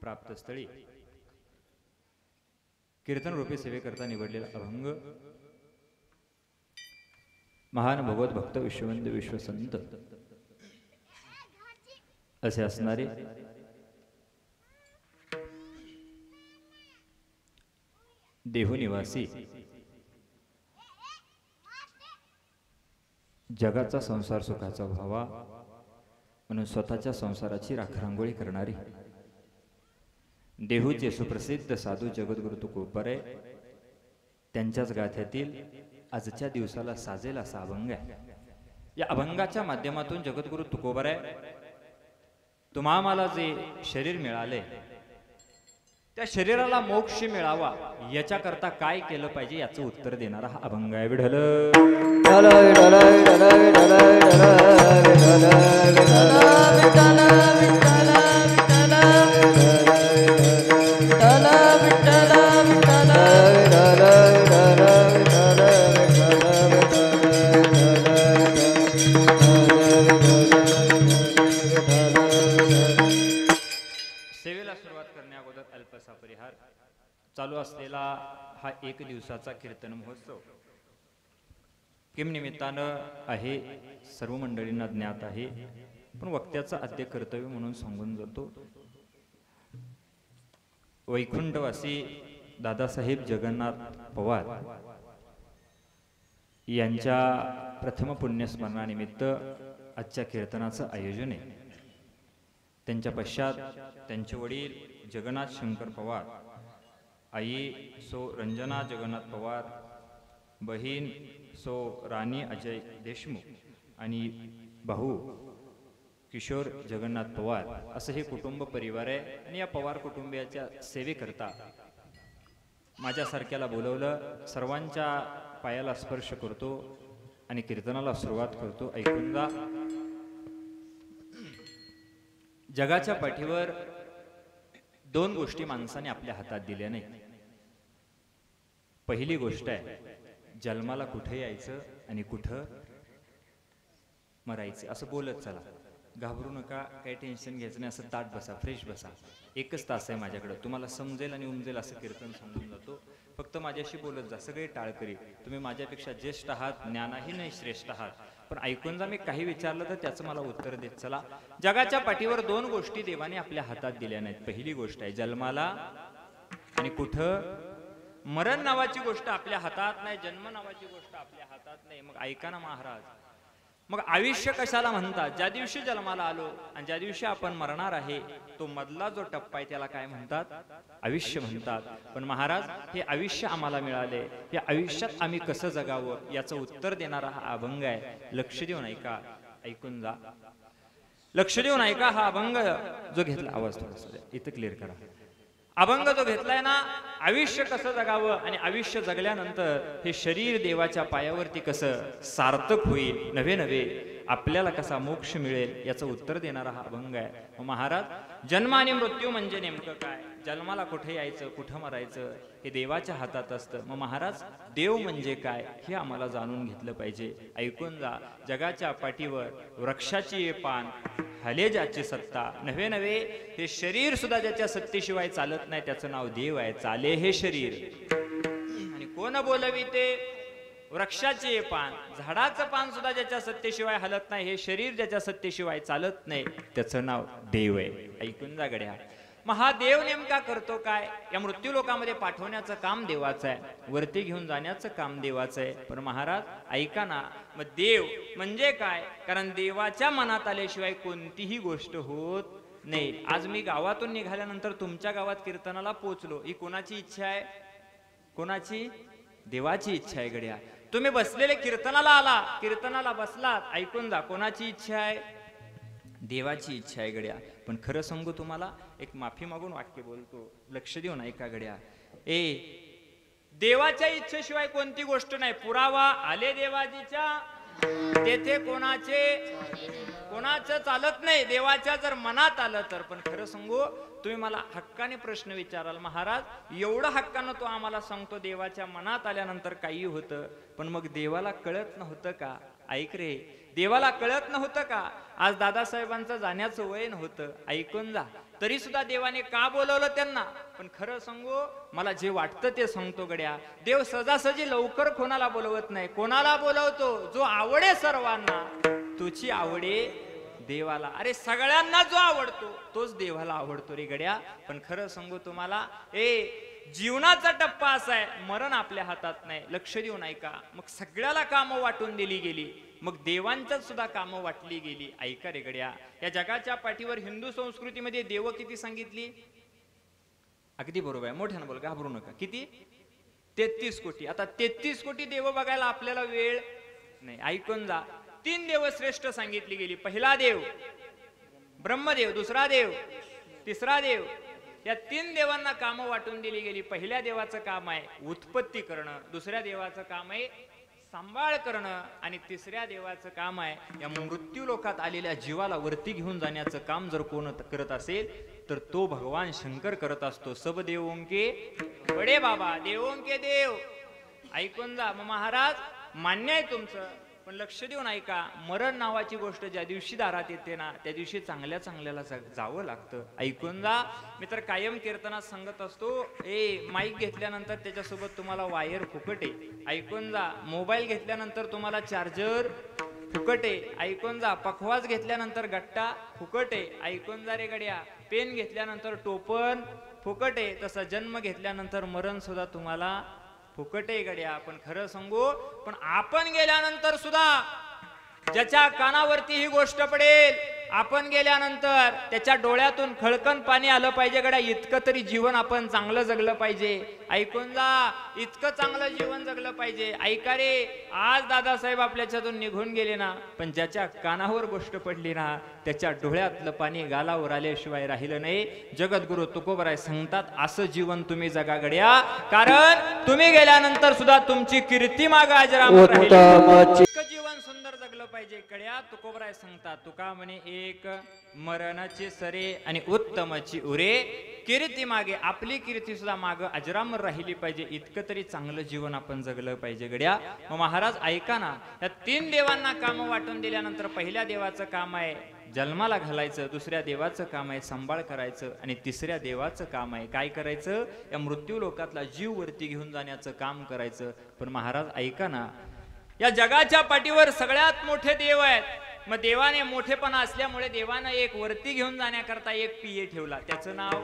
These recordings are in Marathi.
प्राप्त स्थळी कीर्तन रूपी सेवेकरता निवडलेला अभंग महान भगवत भक्त विश्ववंद्य विश्वसंत असे असणारे देहू निवासी जगाचा संसार सुखाचा व्हावा म्हणून स्वतःच्या संसाराची राखरांगोळी करणारी देहूचे सुप्रसिद्ध साधू जगद्गुरु तुकोबारे त्यांच्याच गाथ्यातील आजच्या दिवसाला साजेल असा अभंग आहे। या अभंगाच्या माध्यमातून जगद्गुरु तुकोबारे तुम्हाला जे शरीर मिळाले त्या शरीराला मोक्ष मिळावा याच्याकरता काय केलं पाहिजे याचं उत्तर देणारा हा अभंग आहे। विठ्ठल चालू असलेला हा एक दिवसाचा कीर्तन महोत्सव किम निमित्तानं आहे सर्व मंडळींना ज्ञात आहे, पण वक्त्याचं आद्य कर्तव्य म्हणून सांगून जातो। वैकुंठवासी दादासाहेब जगन्नाथ पवार यांच्या प्रथम पुण्यस्मरणानिमित्त आजच्या कीर्तनाचं आयोजन आहे। त्यांच्या पश्चात त्यांचे वडील जगन्नाथ शंकर पवार, आई सो रंजना जगन्नाथ पवार, बहीण सो राणी अजय देशमुख आणि भाऊ किशोर जगन्नाथ पवार असं हे कुटुंब परिवार आहे। आणि या पवार कुटुंबियाच्या सेवेकरता माझ्यासारख्याला बोलवलं, सर्वांच्या पायाला स्पर्श करतो आणि कीर्तनाला सुरुवात करतो। ऐकून जा। जगाच्या पाठीवर दोन गोष्टी माणसाने आपल्या हातात दिल्या नाही। पहिली गोष्ट आहे जन्माला कुठे यायचं आणि कुठं मरायचं। असं बोलत चला, घाबरू नका, काही टेन्शन घ्यायचं नाही, असं ताट बसा, फ्रेश बसा। एकच तास आहे माझ्याकडे, तुम्हाला समजेल आणि उमजेल असं कीर्तन सांगून जातो। फक्त माझ्याशी बोलत जा, सगळे टाळकरी। तुम्ही माझ्यापेक्षा ज्येष्ठ आहात, ज्ञानाही नाही श्रेष्ठ आहात, पण ऐकून जा। मी काही विचारलं तर त्याचं मला उत्तर देत चला। जगाच्या पाठीवर दोन गोष्टी देवाने आपल्या हातात दिल्या नाहीत। पहिली गोष्ट आहे जन्माला आणि कुठं मरण नावाची गोष्ट आपल्या हातात नाही, जन्म नावाची गोष्ट आपल्या हातात नाही। मग ऐका ना महाराज, मग आयुष्य कशाला म्हणतात? ज्या दिवशी जन्माला आलो आणि ज्या दिवशी आपण मरणार आहे तो मधला जो टप्पा आहे त्याला काय म्हणतात? आयुष्य म्हणतात। पण महाराज हे आयुष्य आम्हाला मिळाले, या आयुष्यात आम्ही कसं जगावं याचं उत्तर देणारा हा अभंग आहे। लक्ष देऊन ऐका, ऐकून जा, लक्ष देऊन ऐका। हा अभंग जो घेतला, आवाज थोडासा इथं क्लिअर करा। अभंग जो घेतलाय ना, आयुष्य कसं जगावं आणि आयुष्य जगल्यानंतर हे शरीर देवाच्या पायावरती कसं सार्थक होईल, नवे नवे आपल्याला कसा मोक्ष मिळेल याचं उत्तर देणारा हा अभंग आहे। महाराज जन्म आणि मृत्यू म्हणजे नेमकं काय? जन्माला कुठे यायचं, कुठं मरायचं हे देवाच्या हातात असतं। मग महाराज देव म्हणजे काय हे आम्हाला जाणून घेतलं पाहिजे। ऐकून जा। जगाच्या पाठीवर वृक्षाची पान, हले ज्याची सत्ता, नवे नवे हे शरीर सुद्धा ज्याच्या सत्तेशिवाय चालत नाही त्याचं नाव देव आहे। चाले हे शरीर आणि कोण बोलवी ते वृक्षाचे पान, झाडाचं पान सुद्धा ज्याच्या सत्तेशिवाय हलत नाही, हे शरीर ज्याच्या सत्तेशिवाय चालत नाही त्याचं नाव देव आहे। ऐकून जा गड्या। मग हा देव नेमका करतो काय? या मृत्यू लोकांमध्ये पाठवण्याचं काम देवाचं आहे, वरती घेऊन जाण्याचं काम देवाचं आहे। पण महाराज ऐका ना, मग देव म्हणजे काय? कारण देवाच्या मनात आल्याशिवाय कोणतीही गोष्ट होत नाही। आज मी गावातून निघाल्यानंतर तुमच्या गावात कीर्तनाला पोहोचलो, ही कोणाची इच्छा आहे? कोणाची? देवाची इच्छा आहे गड्या। तुम्ही बसलेले कीर्तनाला आला, कीर्तनाला बसलात, ऐकून जा, कोणाची इच्छा आहे? देवाची इच्छा आहे गड्या। पण खरं सांगू तुम्हाला, एक माफी मागून वाक्य बोलतो, लक्ष देऊन ऐका गड्या। देवाच्या इच्छेशिवाय कोणती गोष्ट नाही। पुरावा आले देवाजीच्या, तेथे कोणाचं चालत नाही, देवाच्या जर मनात आलं तर। पण खरं सांगू, तुम्ही मला हक्काने प्रश्न विचाराल, महाराज एवढं हक्कानं तो आम्हाला सांगतो देवाच्या मनात आल्यानंतर काही होतं, पण मग देवाला कळत नव्हतं का? ऐक रे, देवाला कळत नव्हतं का? आज दादासाहेबांचं जाण्याचं वय नव्हतं, ऐकून जा। तरी सुद्धा देवाने का बोलवलं त्यांना? पण खरं सांगू, मला जे वाटतं ते सांगतो गड्या. देव सहजासहजी लवकर कोणाला बोलवत नाही. कोणाला बोलवतो? जो आवडे सर्वांना, तुझी आवडे देवाला. अरे सगळ्यांना जो आवडतो तोच देवाला आवडतो रे गड्या. पण खरं सांगू तुम्हाला, जीवनाचा टप्पा असा आहे, मरण आपल्या हातात नाही. लक्ष देऊन ऐका. मग सगळ्याला कामं वाटून दिली गेली, मग देवांच्या सुद्धा कामं वाटली गेली. ऐका रे गड्या, या जगाच्या पाठीवर हिंदू संस्कृतीमध्ये देव किती सांगितली? अगदी बरोबर आहे, मोठ्यानं बोल, घाबरू नका. किती? 33 कोटी. आता 33 कोटी देव बघायला आपल्याला वेळ नाही. ऐकून जा. 3 देव श्रेष्ठ सांगितली गेली. पहिला देव ब्रह्मदेव, दुसरा देव, तिसरा देव. या 3 देवांना कामं वाटून दिली गेली. पहिल्या देवाचं काम आहे उत्पत्ती करणं, दुसऱ्या देवाचं काम आहे सांभाळ करणं, आणि तिसऱ्या देवाचं काम आहे या मृत्यू लोकात आलेल्या जीवाला वरती घेऊन जाण्याचं काम जर कोण करत असेल तर तो भगवान शंकर करत असतो. सब देवों के बडे बाबा, देवों के देव. ऐकून जा. मग महाराज, मान्य आहे तुमचं, पण लक्ष देऊन ऐका. मरण नावाची गोष्ट ज्या दिवशी दारात येते ना, त्या दिवशी चांगल्या चांगल्याला जावं लागतं. ऐकून जा. मी तर कायम कीर्तनात सांगत असतो, माईक घेतल्यानंतर त्याच्यासोबत तुम्हाला वायर फुकट आहे. ऐकून जा. मोबाईल घेतल्यानंतर तुम्हाला चार्जर फुकट आहे. ऐकून जा. पखवाज घेतल्यानंतर गट्टा फुकट आहे. ऐकून जा रे गड्या. पेन घेतल्यानंतर टोपण फुकट आहे. तसा जन्म घेतल्यानंतर मरण सुद्धा तुम्हाला फुकट आहे गड्या. पण खरं सांगू, पण आपण गेल्यानंतर सुद्धा ज्याच्या कानावरती ही गोष्ट पडेल, आपण गेल्यानंतर त्याच्या डोळ्यातून खळकन पाणी आलं पाहिजे गड्या. इतकं तरी जीवन आपण चांगलं जगलं पाहिजे. ऐकून जा. इतकं चांगलं जीवन जगलं पाहिजे. ऐका रे, आज दादासाहेब आपल्याच्यातून निघून गेले ना, पण ज्याच्या कानावर गोष्ट पडली ना, त्याच्या डोळ्यातलं पाणी गालावर आल्याशिवाय राहिलं नाही. जगद्गुरु तुकोबराय सांगतात, असं जीवन तुम्ही जगा गड्या, कारण तुम्ही गेल्यानंतर सुद्धा तुमची कीर्ती माग अजरामर राहील. जीवन सुंदर जगलं पाहिजे गड्या. तुकोबराय सांगतात, तुका म्हणे एक मरणाची सरे आणि उत्तमाची उरे, कीर्ती मागे आपली कीर्ती सुद्धा माग अजरामर राहिली पाहिजे. इतकं तरी चांगलं जीवन आपण जगलं पाहिजे गड्या. मग महाराज ऐका ना, या 3 देवांना काम वाटून दिल्यानंतर पहिल्या देवाचं काम आहे जन्माला घालायचं, दुसऱ्या देवाचं काम आहे सांभाळ करायचं, आणि तिसऱ्या देवाचं काम आहे काय करायचं? या मृत्यू लोकातला जीव वरती घेऊन जाण्याचं काम करायचं. पण महाराज ऐका ना, या जगाच्या पाठीवर सगळ्यात मोठे देव आहेत. मग देवाने मोठेपणा असल्यामुळे देवानं एक वरती घेऊन जाण्याकरता एक पिये ठेवला, त्याचं नाव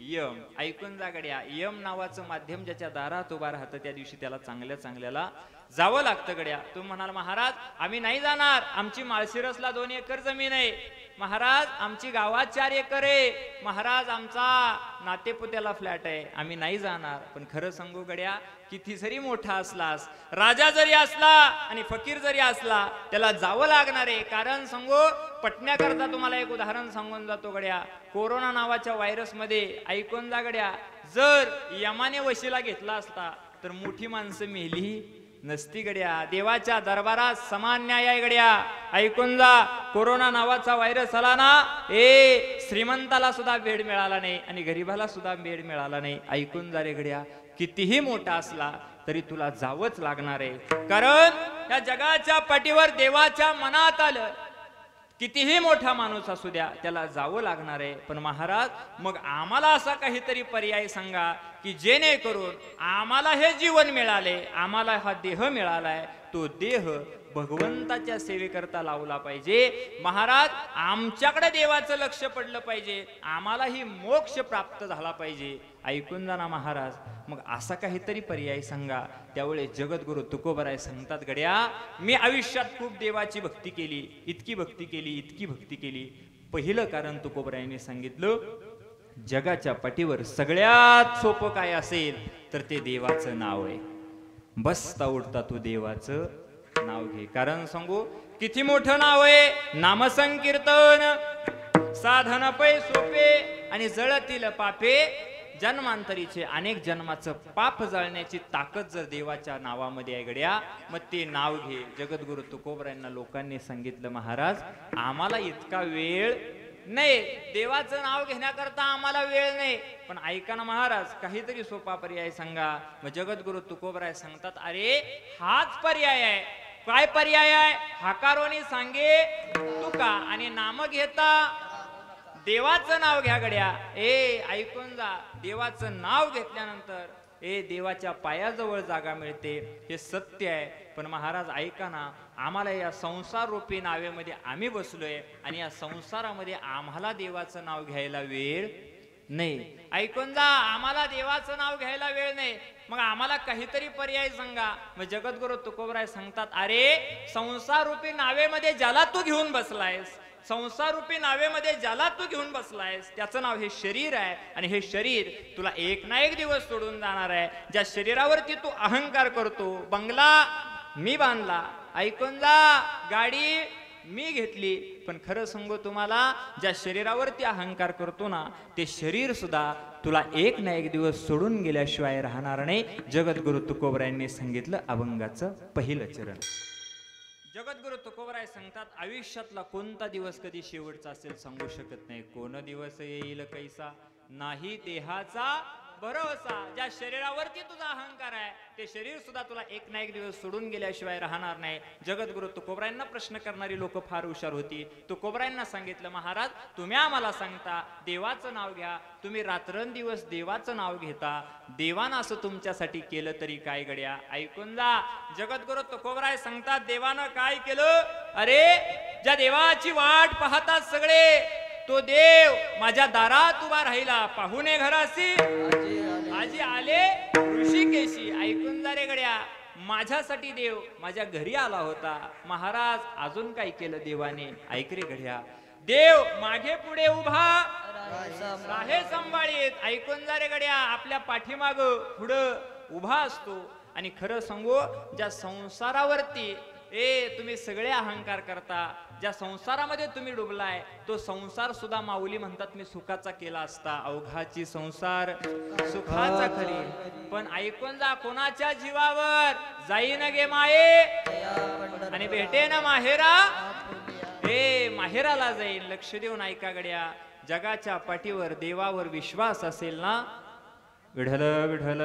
यम. ऐकून जा गड्या. यम नावाचं माध्यम ज्याच्या दारात उभा राहतं, त्या दिवशी त्याला चांगल्या चांगल्याला जावं लागतं गड्या. तुम्ही म्हणाल, महाराज आम्ही नाही जाणार, आमची माळशिरसला 2 एकर जमीन आहे. महाराज आमची गावात 4 एकर आहे. महाराज आमचा नातेपुत्याला फ्लॅट आहे, आम्ही नाही जाणार. पण खरं सांगू गड्या, किती जरी मोठा असलास, राजा जरी असला आणि फकीर जरी असला, त्याला जावं लागणार आहे. कारण सांगू, पटण्याकरता तुम्हाला एक उदाहरण सांगून जातो गड्या. कोरोना नावाच्या व्हायरस मध्ये ऐकून जा गड्या, जर यमाने वशिला घेतला असता तर मोठी माणसं मेली नसती गड्या. देवाच्या दरबारात समान न्याय आहे गड्या. ऐकून जा. कोरोना नावाचा व्हायरस आला ना, श्रीमंताला सुद्धा बेड मिळाला नाही आणि गरीबाला सुद्धा बेड मिळाला नाही. ऐकून जा रे गड्या, कितीही मोठा असला तरी तुला जावंच लागणार आहे. कारण या जगाच्या पाठीवर देवाच्या मनात आलं, कितीही मोठा माणूस असू द्या, त्याला जावं लागणार आहे. पण महाराज, मग आम्हाला असा काहीतरी पर्याय सांगा की जेणेकरून आम्हाला हे जीवन मिळाले, आम्हाला हा देह मिळालाय, तो देह भगवंताच्या सेवेकरता लावला पाहिजे. महाराज, आमच्याकडे देवाचं लक्ष पडलं पाहिजे, आम्हालाही मोक्ष प्राप्त झाला पाहिजे. ऐकून जा ना महाराज, मग असा काहीतरी पर्याय सांगा. त्यावेळेस जगद्गुरु तुकोबराय सांगतात, गड्या मी आयुष्यात खूप देवाची भक्ती केली, इतकी भक्ती केली, इतकी भक्ती केली. पहिलं कारण तुकोबरायांनी सांगितलं, जगाच्या पाठीवर सगळ्यात सोपं काय असेल तर ते देवाचं नाव आहे. बसता उठता तू देवाचं नाव घे. कारण सांगू, किती मोठं नाव आहे. नामसंकीर्तन साधन पै सोपे आणि जळतील पापे जन्मांतरीचे. अनेक जन्माचं पाप जळण्याची ताकद जर देवाच्या नावामध्ये आहे गड्या, मग ते नाव घे. जगद्गुरु तुकोबरायांना लोकांनी सांगितलं, महाराज आम्हाला इतका वेळ नाही, देवाचं नाव घेण्याकरता आम्हाला वेळ नाही, पण ऐका ना महाराज, काहीतरी सोपा पर्याय सांगा. मग जगद्गुरु तुकोबराय सांगतात, अरे हाच पर्याय आहे. काय पर्याय आहे? हाकारोनी सांगे तुका आणि नाम घेता देवाचं नाव घ्या गड्या. ऐकून जा, देवाचं नाव घेतल्यानंतर देवाच्या पायाजवळ जागा मिळते, हे सत्य आहे. पण महाराज ऐका ना, आम्हाला या संसार रूपी नावेमध्ये आम्ही बसलोय आणि या संसारामध्ये आम्हाला देवाचं नाव घ्यायला वेळ नाही. ऐकून जा, आम्हाला देवाचं नाव घ्यायला वेळ नाही, मग आम्हाला काहीतरी पर्याय सांगा. मग जगद्गुरु तुकोबराय सांगतात, अरे संसार रूपी नावेमध्ये ज्याला तू घेऊन बसलायस, संसार रूपी नावेमध्ये ज्याला तू घेऊन बसलायस, त्याचं नाव हे शरीर आहे. आणि हे शरीर तुला एक ना एक दिवस सोडून जाणार आहे. ज्या शरीरावरती तू अहंकार करतो, बंगला मी बांधला, ऐकून जा, गाडी मी घेतली, पण खरं सांगू तुम्हाला, ज्या शरीरावरती अहंकार करतो ना, ते शरीर सुद्धा तुला एक ना एक दिवस सोडून गेल्याशिवाय राहणार नाही. जगद्गुरु तुकोबरायांनी सांगितलं अभंगाचं पहिलं चरण. जगद्गुरु तुकोबराय सांगतात, आयुष्यातला कोणता दिवस कधी शेवटचा असेल सांगू शकत नाही. कोण दिवस येईल कैसा, नाही देहाचा भरोसा. ज्या शरीरावरती तुझा अहंकार आहे, ते शरीर सुद्धा तुला एक ना एक दिवस सोडून गेल्याशिवाय राहणार नाही. जगद्गुरु तुकोबरायांना प्रश्न करणारी लोक फार हुशार होती. तुकोबरायांना सांगितलं, महाराज तुम्ही आम्हाला सांगता देवाचं नाव घ्या, तुम्ही रात्रंदिवस देवाचं नाव घेता, देवानं असं तुमच्यासाठी केलं तरी काय गड्या. ऐकून जा, जगद्गुरु तुकोबराय सांगतात, देवानं काय केलं, अरे ज्या देवाची वाट पाहतात सगळे, तो देव माझ्या दारात उभा राहिला. पाहुणे घरासी आजी आले ऋषिकेशी. ऐकून जा रे गड्या, माझ्यासाठी देव माझ्या घरी आला होता. महाराज अजून काय केलं देवाने, ऐक रे घड्या, देव मागे पुढे उभा राहे सांभाळीत. ऐकून जा रे गड्या, आपल्या पाठीमाग पुढं उभा असतो. आणि खरं सांगू, ज्या संसारावरती तुम्ही सगळे अहंकार करता, ज्या संसारामध्ये तुम्ही डुबलाय, तो संसार सुद्धा माऊली म्हणतात मी सुखाचा केला असता. अवघाची संसार सुखाचा खरी, पण ऐकून जा, कोणाच्या जीवावर जाईन गे माये आणि भेटे ना माहेरा, माहेराला जाईल. लक्ष देऊन ऐका गड्या, जगाच्या पाठीवर देवावर विश्वास असेल ना, विठ्ठल विठ्ठल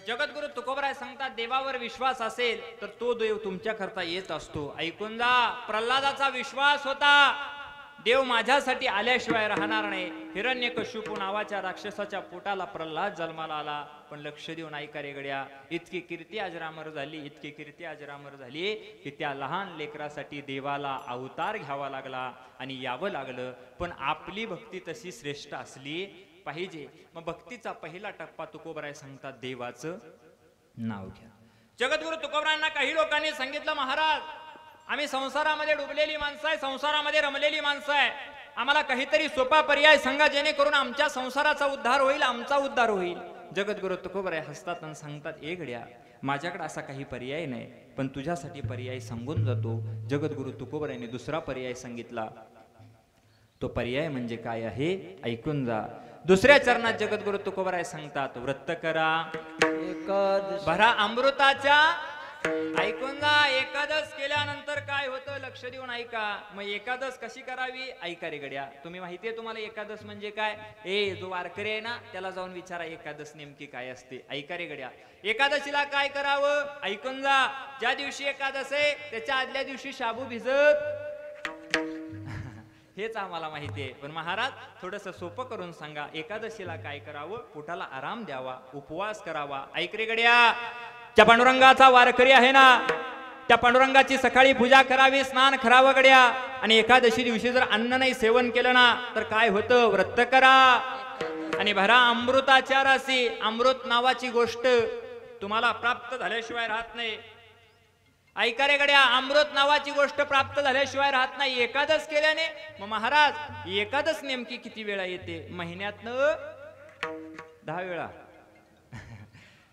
जगद्गुरु तुकोबराय सांगतात, देवावर विश्वास असेल तर तो देव तुमच्या करता येत असतो. ऐकून जा, प्रल्हादाचा विश्वास होता, देव माझ्यासाठी आल्याशिवाय राहणार नाही. हिरण्यकश्यपू नावाच्या राक्षसाच्या पोटाला प्रल्हाद जन्माला आला. पण लक्ष देऊन ऐका रे गड्या, इतकी कीर्ती अजरामर झाली, इतकी कीर्ती अजरामर झाली की त्या लहान लेकरासाठी देवाला अवतार घ्यावा लागला आणि यावं लागलं. पण आपली भक्ती तशी श्रेष्ठ असली पाहिजे. मग भक्तीचा पहिला टप्पा तुकोबराय सांगतात, देवाचं नाव घ्या. जगद्गुरु तुकोबरायांना काही लोकांनी सांगितलं, महाराज आम्ही संसारामध्ये डुबलेली माणसं आहे, संसारामध्ये रमलेली माणसं आहे, आम्हाला काहीतरी सोपा पर्याय सांगा जेणेकरून आमच्या संसाराचा उद्धार होईल, आमचा उद्धार होईल. जगद्गुरु तुकोबराय हसतात आणि सांगतात, गड्या माझ्याकडे असा काही पर्याय नाही, पण तुझ्यासाठी पर्याय सांगून जातो. जगद्गुरु तुकोबरायांनी दुसरा पर्याय सांगितला. तो पर्याय म्हणजे काय आहे, ऐकून जा. दुसऱ्या चरणात जगद्गुरु तुकोबराय सांगतात, व्रत करा भरा अमृताच्या. ऐकून जा, एकादश केल्यानंतर काय होतं लक्ष देऊन ऐका. मग एकादश कशी करावी, ऐका रे गड्या. तुम्ही माहितीये तुम्हाला एकादश म्हणजे काय, जो वारकरी आहे ना त्याला जाऊन विचारा एकादश नेमकी काय असते. ऐका रे गड्या, एकादशीला काय करावं, ऐकून जा. ज्या दिवशी एकादश आहे त्याच्या आदल्या दिवशी शाबू भिजत हेच आम्हाला माहिती आहे, पण महाराज थोडस सोपं करून सांगा, एकादशीला काय करावं, पोटाला आराम द्यावा, उपवास करावा. ऐक रे गड्या, त्या पांडुरंगाचा वारकरी आहे ना, त्या पांडुरंगाची सकाळी पूजा करावी, स्नान करावं गड्या. आणि एकादशी दिवशी जर अन्न नाही सेवन केलं ना तर काय होतं, व्रत करा आणि भरा अमृताच्या राशी. अमृत नावाची गोष्ट तुम्हाला प्राप्त झाल्याशिवाय राहत नाही. ऐका रे गड्या, अमृत नावाची गोष्ट प्राप्त झाल्याशिवाय राहत नाही. एकादश केल्याने मग महाराज एकादश नेमकी किती वेळा येते, महिन्यातनं 10 वेळा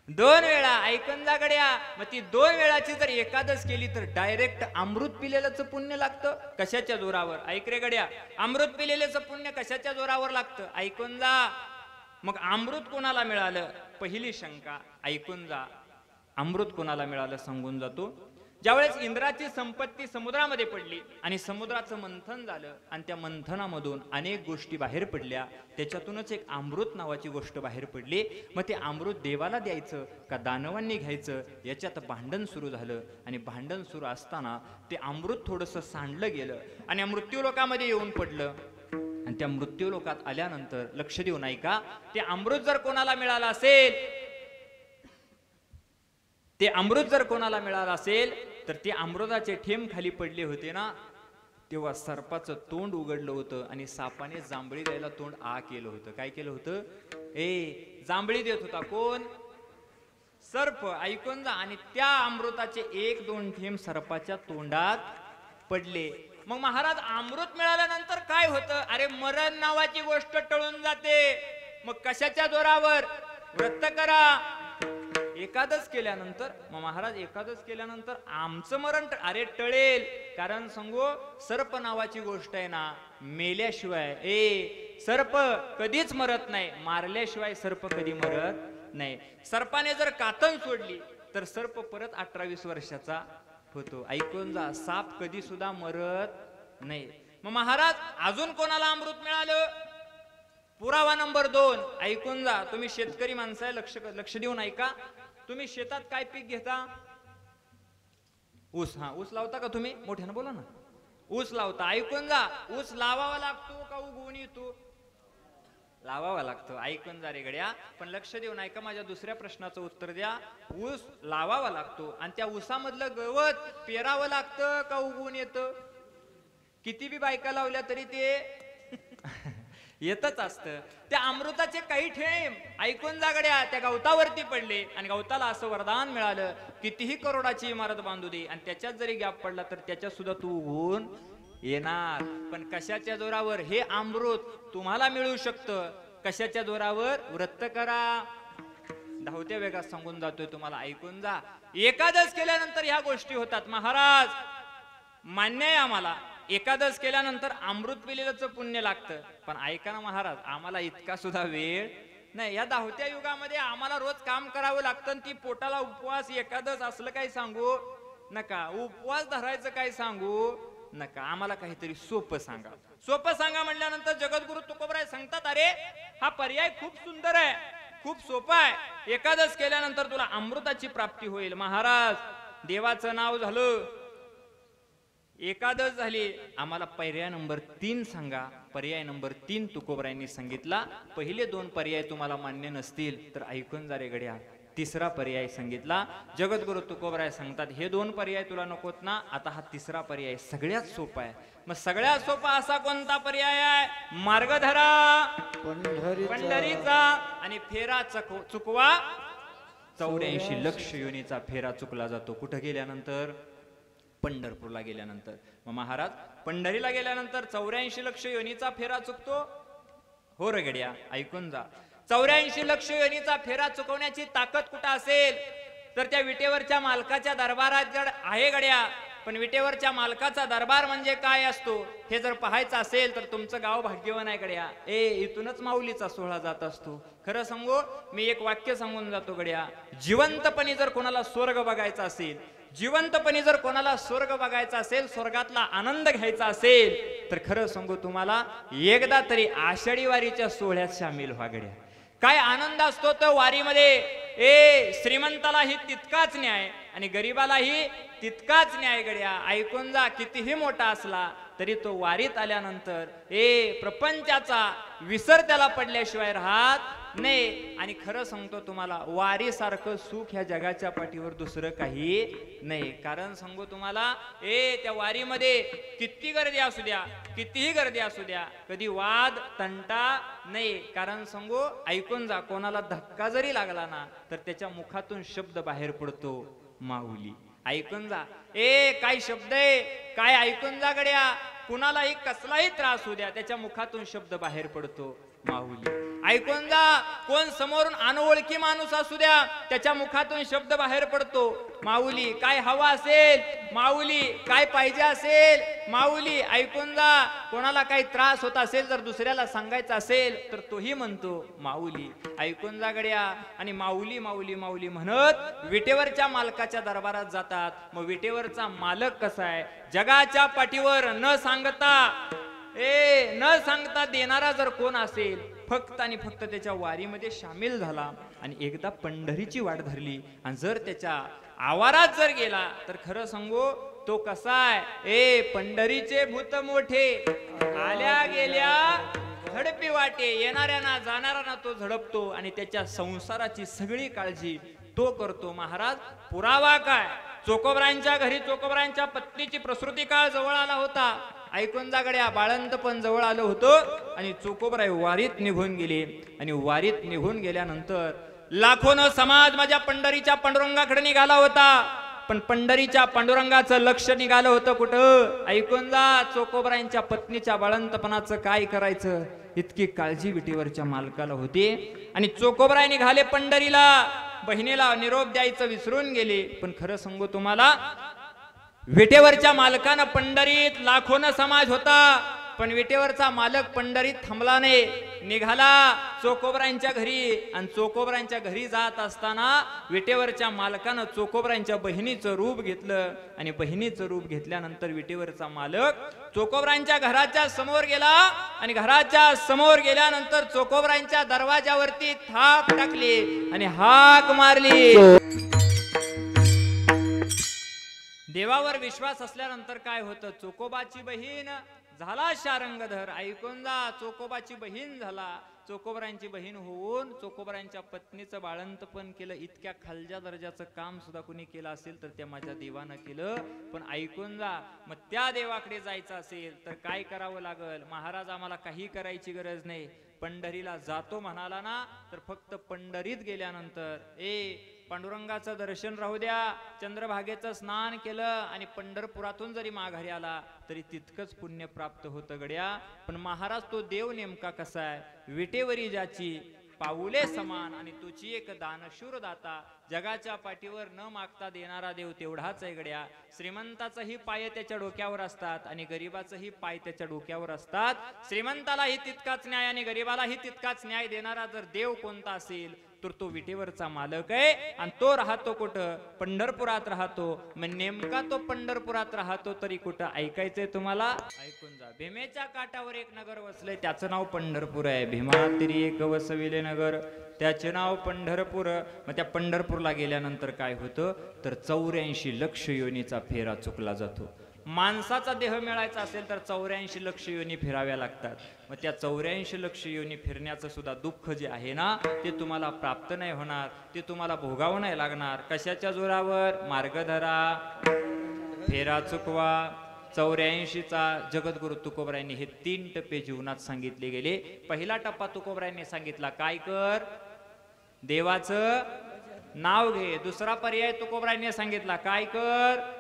2 वेळा. ऐकून जा गड्या, मग ती 2 वेळाची जर एकादश केली तर डायरेक्ट अमृत पिलेल्याचं पुण्य लागतं. कशाच्या जोरावर, ऐक रे गड्या, अमृत पिलेल्याचं पुण्य कशाच्या जोरावर लागतं. ऐकून जा. मग अमृत कोणाला मिळालं, पहिली शंका. ऐकून जा, अमृत कोणाला मिळालं सांगून जातो. ज्यावेळेस इंद्राची संपत्ती समुद्रामध्ये पडली आणि समुद्राचं मंथन झालं आणि त्या मंथनामधून अनेक गोष्टी बाहेर पडल्या, त्याच्यातूनच एक अमृत नावाची गोष्ट बाहेर पडली. मग ते अमृत देवाला द्यायचं का दानवांनी घ्यायचं याच्यात भांडण सुरू झालं. आणि भांडण सुरू असताना ते अमृत थोडंसं सांडलं गेलं आणि मृत्यूलोकामध्ये येऊन पडलं. आणि त्या मृत्यूलोकात आल्यानंतर लक्ष देऊन ऐका, ते अमृत जर कोणाला मिळालं असेल, ते अमृत जर कोणाला मिळालं असेल तर ते अमृताचे ठेम खाली पडले होते ना, तेव्हा सर्पाचं तोंड उघडलं होतं आणि सापाने जांभळी द्यायला तोंड आ केलं होतं. काय केलं होतं? जांभळी देत होता कोण? सर्प. ऐकून जा. आणि त्या अमृताचे 1-2 थेंब सर्पाच्या तोंडात पडले. मग महाराज, अमृत मिळाल्यानंतर काय होतं? अरे मरण नावाची गोष्ट टळून जाते. मग कशाच्या जोरावर? व्रत करा. एकादश केल्यानंतर, मग महाराज एकादश केल्यानंतर आमचं मरण अरे टळेल. कारण सांगू, सर्प नावाची गोष्ट आहे ना, मेल्याशिवाय सर्प कधीच मरत नाही, मारल्याशिवाय सर्प कधी मरत नाही. सर्पाने जर कातन सोडली तर सर्प परत 18-20 वर्षाचा होतो. ऐकून जा, साप कधी सुद्धा मरत नाही. मग महाराज, अजून कोणाला अमृत मिळालं? पुरावा नंबर 2. ऐकून जा, तुम्ही शेतकरी माणसं आहे, लक्ष देऊन ऐका. तुम्ही शेतात काय पीक घेता? ऊस. ऊस लावता का तुम्ही? मोठ्यानं बोला ना. ऊस लावता. ऐकून जा, ऊस लावावा लागतो का उगवून येतो? लावावा लागतो. ऐकून जा रे गड्या. पण लक्ष देऊन ऐका, माझ्या दुसऱ्या प्रश्नाचं उत्तर द्या. ऊस लावावा लागतो आणि त्या ऊसामधलं गवत पेरावं लागतं का उगवून येतं? किती बी बायका लावल्या तरी ते येतच असतं. त्या अमृताचे काही ठेम ऐकून जागड्या त्या गवतावरती पडले आणि गवताला असं वरदान मिळालं, कितीही करोडाची इमारत बांधू दे आणि त्याच्यात जरी गॅप पडला तर त्याच्यात सुद्धा तू उगवून येणार. पण कशाच्या जोरावर? हे अमृत तुम्हाला मिळू शकतं. कशाच्या जोरावर? व्रत करा. 10व्या वेगात सांगून जातोय तुम्हाला, ऐकून जा. एकादश केल्यानंतर ह्या गोष्टी होतात. महाराज, मान्य आहे आम्हाला, एकादश केल्यानंतर अमृत पिलेलं पुण्य लागतं. पण ऐका ना महाराज, आम्हाला इतका सुद्धा वेळ नाही. या 10व्या युगामध्ये आम्हाला रोज काम करावं लागतं. ती पोटाला उपवास, एकादश असलं काही सांगू नका. उपवास धरायचं काय सांगू नका. आम्हाला काहीतरी सोपं सांगा. सोपं सांगा म्हटल्यानंतर जगद्गुरु तुकोबराय सांगतात, अरे हा पर्याय खूप सुंदर आहे, खूप सोपा आहे. एकादश केल्यानंतर तुला अमृताची प्राप्ती होईल. महाराज, देवाचं नाव झालं, एकादश झाली, आम्हाला पर्याय नंबर 3 सांगा. पर्याय नंबर 3 तुकोबरायांनी सांगितला. पहिले 2 पर्याय तुम्हाला मान्य नसतील तर ऐकून जा रे गड्या, तिसरा पर्याय सांगितला. जगद्गुरु तुकोबराय सांगतात, हे 2 पर्याय तुला नकोत ना, आता हा तिसरा पर्याय सगळ्यात सोपा आहे. मग सगळ्यात सोपा असा कोणता पर्याय आहे? मार्गधरा पंढरीचा आणि फेरा चुकवा. 84 लक्ष योनीचा फेरा चुकला जातो. कुठं गेल्यानंतर? पंढरपूरला गेल्यानंतर. मग महाराज, पंढरीला गेल्यानंतर 84 लक्ष योनीचा फेरा चुकतो? हो रे गड्या, ऐकून जा. 84 लक्ष योनीचा फेरा चुकवण्याची ताकद कुठं असेल तर त्या विटेवरच्या मालकाच्या दरबारात आहे गड्या. पण विटेवरच्या मालकाचा दरबार म्हणजे काय असतो हे जर पाहायचं असेल तर तुमचं गाव भाग्यवान आहे गड्या. इथूनच माऊलीचा सोहळा जात असतो. खरं सांगू, मी एक वाक्य सांगून जातो गड्या. जिवंतपणी जर कोणाला स्वर्ग बघायचा असेल, जिवंतपणी जर कोणाला स्वर्ग बघायचा असेल, स्वर्गातला आनंद घ्यायचा असेल तर खरं सांगू तुम्हाला, एकदा तरी आषाढी वारीच्या सोहळ्यात सामील व्हा गड्या. काय आनंद असतो तो वारीमध्ये. श्रीमंतालाही तितकाच न्याय आणि गरीबालाही तितकाच न्याय गड्या. ऐकून जा, कितीही मोठा असला तरी तो वारीत आल्यानंतर प्रपंचाचा विसर त्याला पडल्याशिवाय राहत नाही. आणि खरं सांगतो तुम्हाला, वारी सारखं सुख ह्या जगाच्या पाठीवर दुसरं काही नाही. कारण सांगू तुम्हाला, त्या वारीमध्ये किती गर्दी असू द्या, कितीही गर्दी असू द्या, कधी वाद तंटा नाही. कारण सांगू, ऐकून जा, कोणाला धक्का जरी लागला ना तर त्याच्या मुखातून शब्द बाहेर पडतो, माऊली. ऐकून जा. काय शब्द आहे, काय ऐकून जा गड्या. कुणालाही कसलाही त्रास होऊ द्या, त्याच्या मुखातून शब्द बाहेर पडतो, माऊली. ऐकून जा. कोण समोरून अनोळखी माणूस असू द्या, त्याच्या मुखातून शब्द बाहेर पडतो, माऊली काय हवा असेल, माऊली काय पाहिजे असेल, माऊली ऐकून जा. कोणाला काही त्रास होत असेल, जर दुसऱ्याला सांगायचं असेल तर तोही म्हणतो माऊली ऐकून जा गड्या. आणि माऊली माऊली माऊली म्हणत विटेवरच्या मालकाच्या दरबारात जातात. मग विटेवरचा मालक कसा आहे, जगाच्या पाठीवर न सांगता देणारा जर कोण असेल, फक्त आणि फक्त त्याच्या वारीमध्ये सामील झाला आणि एकदा पंढरीची वाट धरली आणि जर त्याच्या आवारात जर गेला तर खरं सांगू तो कसा आहे, पंढरीचे भूत मोठे आल्या गेल्या झडपी वाटे, येणाऱ्यांना जाणाऱ्यांना तो झडपतो आणि त्याच्या संसाराची सगळी काळजी तो करतो. महाराज पुरावा काय, चोकोबरांच्या घरी चोकोबरांच्या पत्नीची प्रसूती काळ जवळ आला होता. ऐकून जा गड्या, बाळंत पण जवळ आलं होतं आणि चोकोबराय वारीत निघून गेले. आणि वारीत निघून गेल्यानंतर लाखोनं समाज माझ्या पंढरीच्या पांडुरंगाकडे निघाला होता. पण पंढरीच्या पांडुरंगाचं लक्ष निघालं होतं कुठं, ऐकून जा, चोकोबरायांच्या पत्नीच्या बाळंतपणाचं काय करायचं इतकी काळजी विटेवरच्या मालकाला होती. आणि चोकोबराय निघाले पंढरीला, बहिणीला निरोप द्यायचं विसरून गेले. पण खरं सांगू तुम्हाला, विटेवरच्या मालकानं पंढरीत लाखोनं समाज होता, पण विटेवरचा मालक पंढरीत थांबला नाही, निघाला चोकोबरांच्या घरी. आणि चोकोबरांच्या घरी जात असताना विटेवरच्या मालकानं चोकोबरांच्या बहिणीचं रूप घेतलं. आणि बहिणीचं रूप घेतल्यानंतर विटेवरचा मालक चोकोबरांच्या घराच्या समोर गेला. आणि घराच्या समोर गेल्यानंतर चोकोबरांच्या दरवाजावरती थाप टाकली आणि हाक मारली. देवावर विश्वास असल्यानंतर काय होतं, चोकोबाची बहीण झाला शारंगधर. ऐकून जा, चोकोबाची बहीण झाला. चोकोबरांची बहीण होऊन चोकोबरांच्या पत्नीचं बाळंतपण केलं. इतक्या खालच्या दर्जाचं काम सुद्धा कुणी केलं असेल तर त्या माझ्या देवानं केलं. पण ऐकून जा, मग त्या देवाकडे जायचं असेल तर काय करावं लागल. महाराज आम्हाला काही करायची गरज नाही, पंढरीला जातो म्हणाला ना, तर फक्त पंढरीत गेल्यानंतर पांडुरंगाचं दर्शन राहू द्या, चंद्रभागेचं स्नान केलं आणि पंढरपुरातून जरी माघारी आला तरी तितकंच पुण्य प्राप्त होतं गड्या. पण महाराज तो देव नेमका कसा आहे, विटेवरी ज्याची पाऊले समान आणि तुझी एक दानशूर दाता, जगाच्या पाठीवर न मागता देणारा देव तेवढाच आहे गड्या. श्रीमंताचाही पाय त्याच्या डोक्यावर असतात आणि गरीबाचाही पाय त्याच्या डोक्यावर असतात. श्रीमंतालाही तितकाच न्याय आणि गरीबालाही तितकाच न्याय देणारा जर देव कोणता असेल तर तो विटेवरचा मालक आहे. आणि तो राहतो कुठं, पंढरपुरात राहतो. मग नेमका तो पंढरपुरात राहतो तरी कुठं, ऐकायचंय तुम्हाला, ऐकून जा. भीमेच्या काठावर एक नगर वसलंय, त्याचं नाव पंढरपूर आहे. भीमा तिरी एक वसविले नगर, त्याचे नाव पंढरपूर. मग त्या पंढरपूरला गेल्यानंतर काय होतं तर 84 लक्ष योनीचा फेरा चुकला जातो. माणसाचा देह मिळायचा असेल तर 84 लक्ष योनी फिराव्या लागतात. मग त्या 84 लक्ष योनी फिरण्याचं सुद्धा दुःख जे आहे ना, ते तुम्हाला प्राप्त नाही होणार, ते तुम्हाला भोगावं नाही लागणार. कशाच्या जोरावर, मार्ग धरा, फेरा चुकवा. 84चा जगद्गुरु तुकोबरायांनी हे 3 टप्पे जीवनात सांगितले गेले. पहिला टप्पा तुकोबरायांनी सांगितला, काय कर, देवाचं नाव घे. दुसरा पर्याय तुकोबरायांनी सांगितला, काय कर,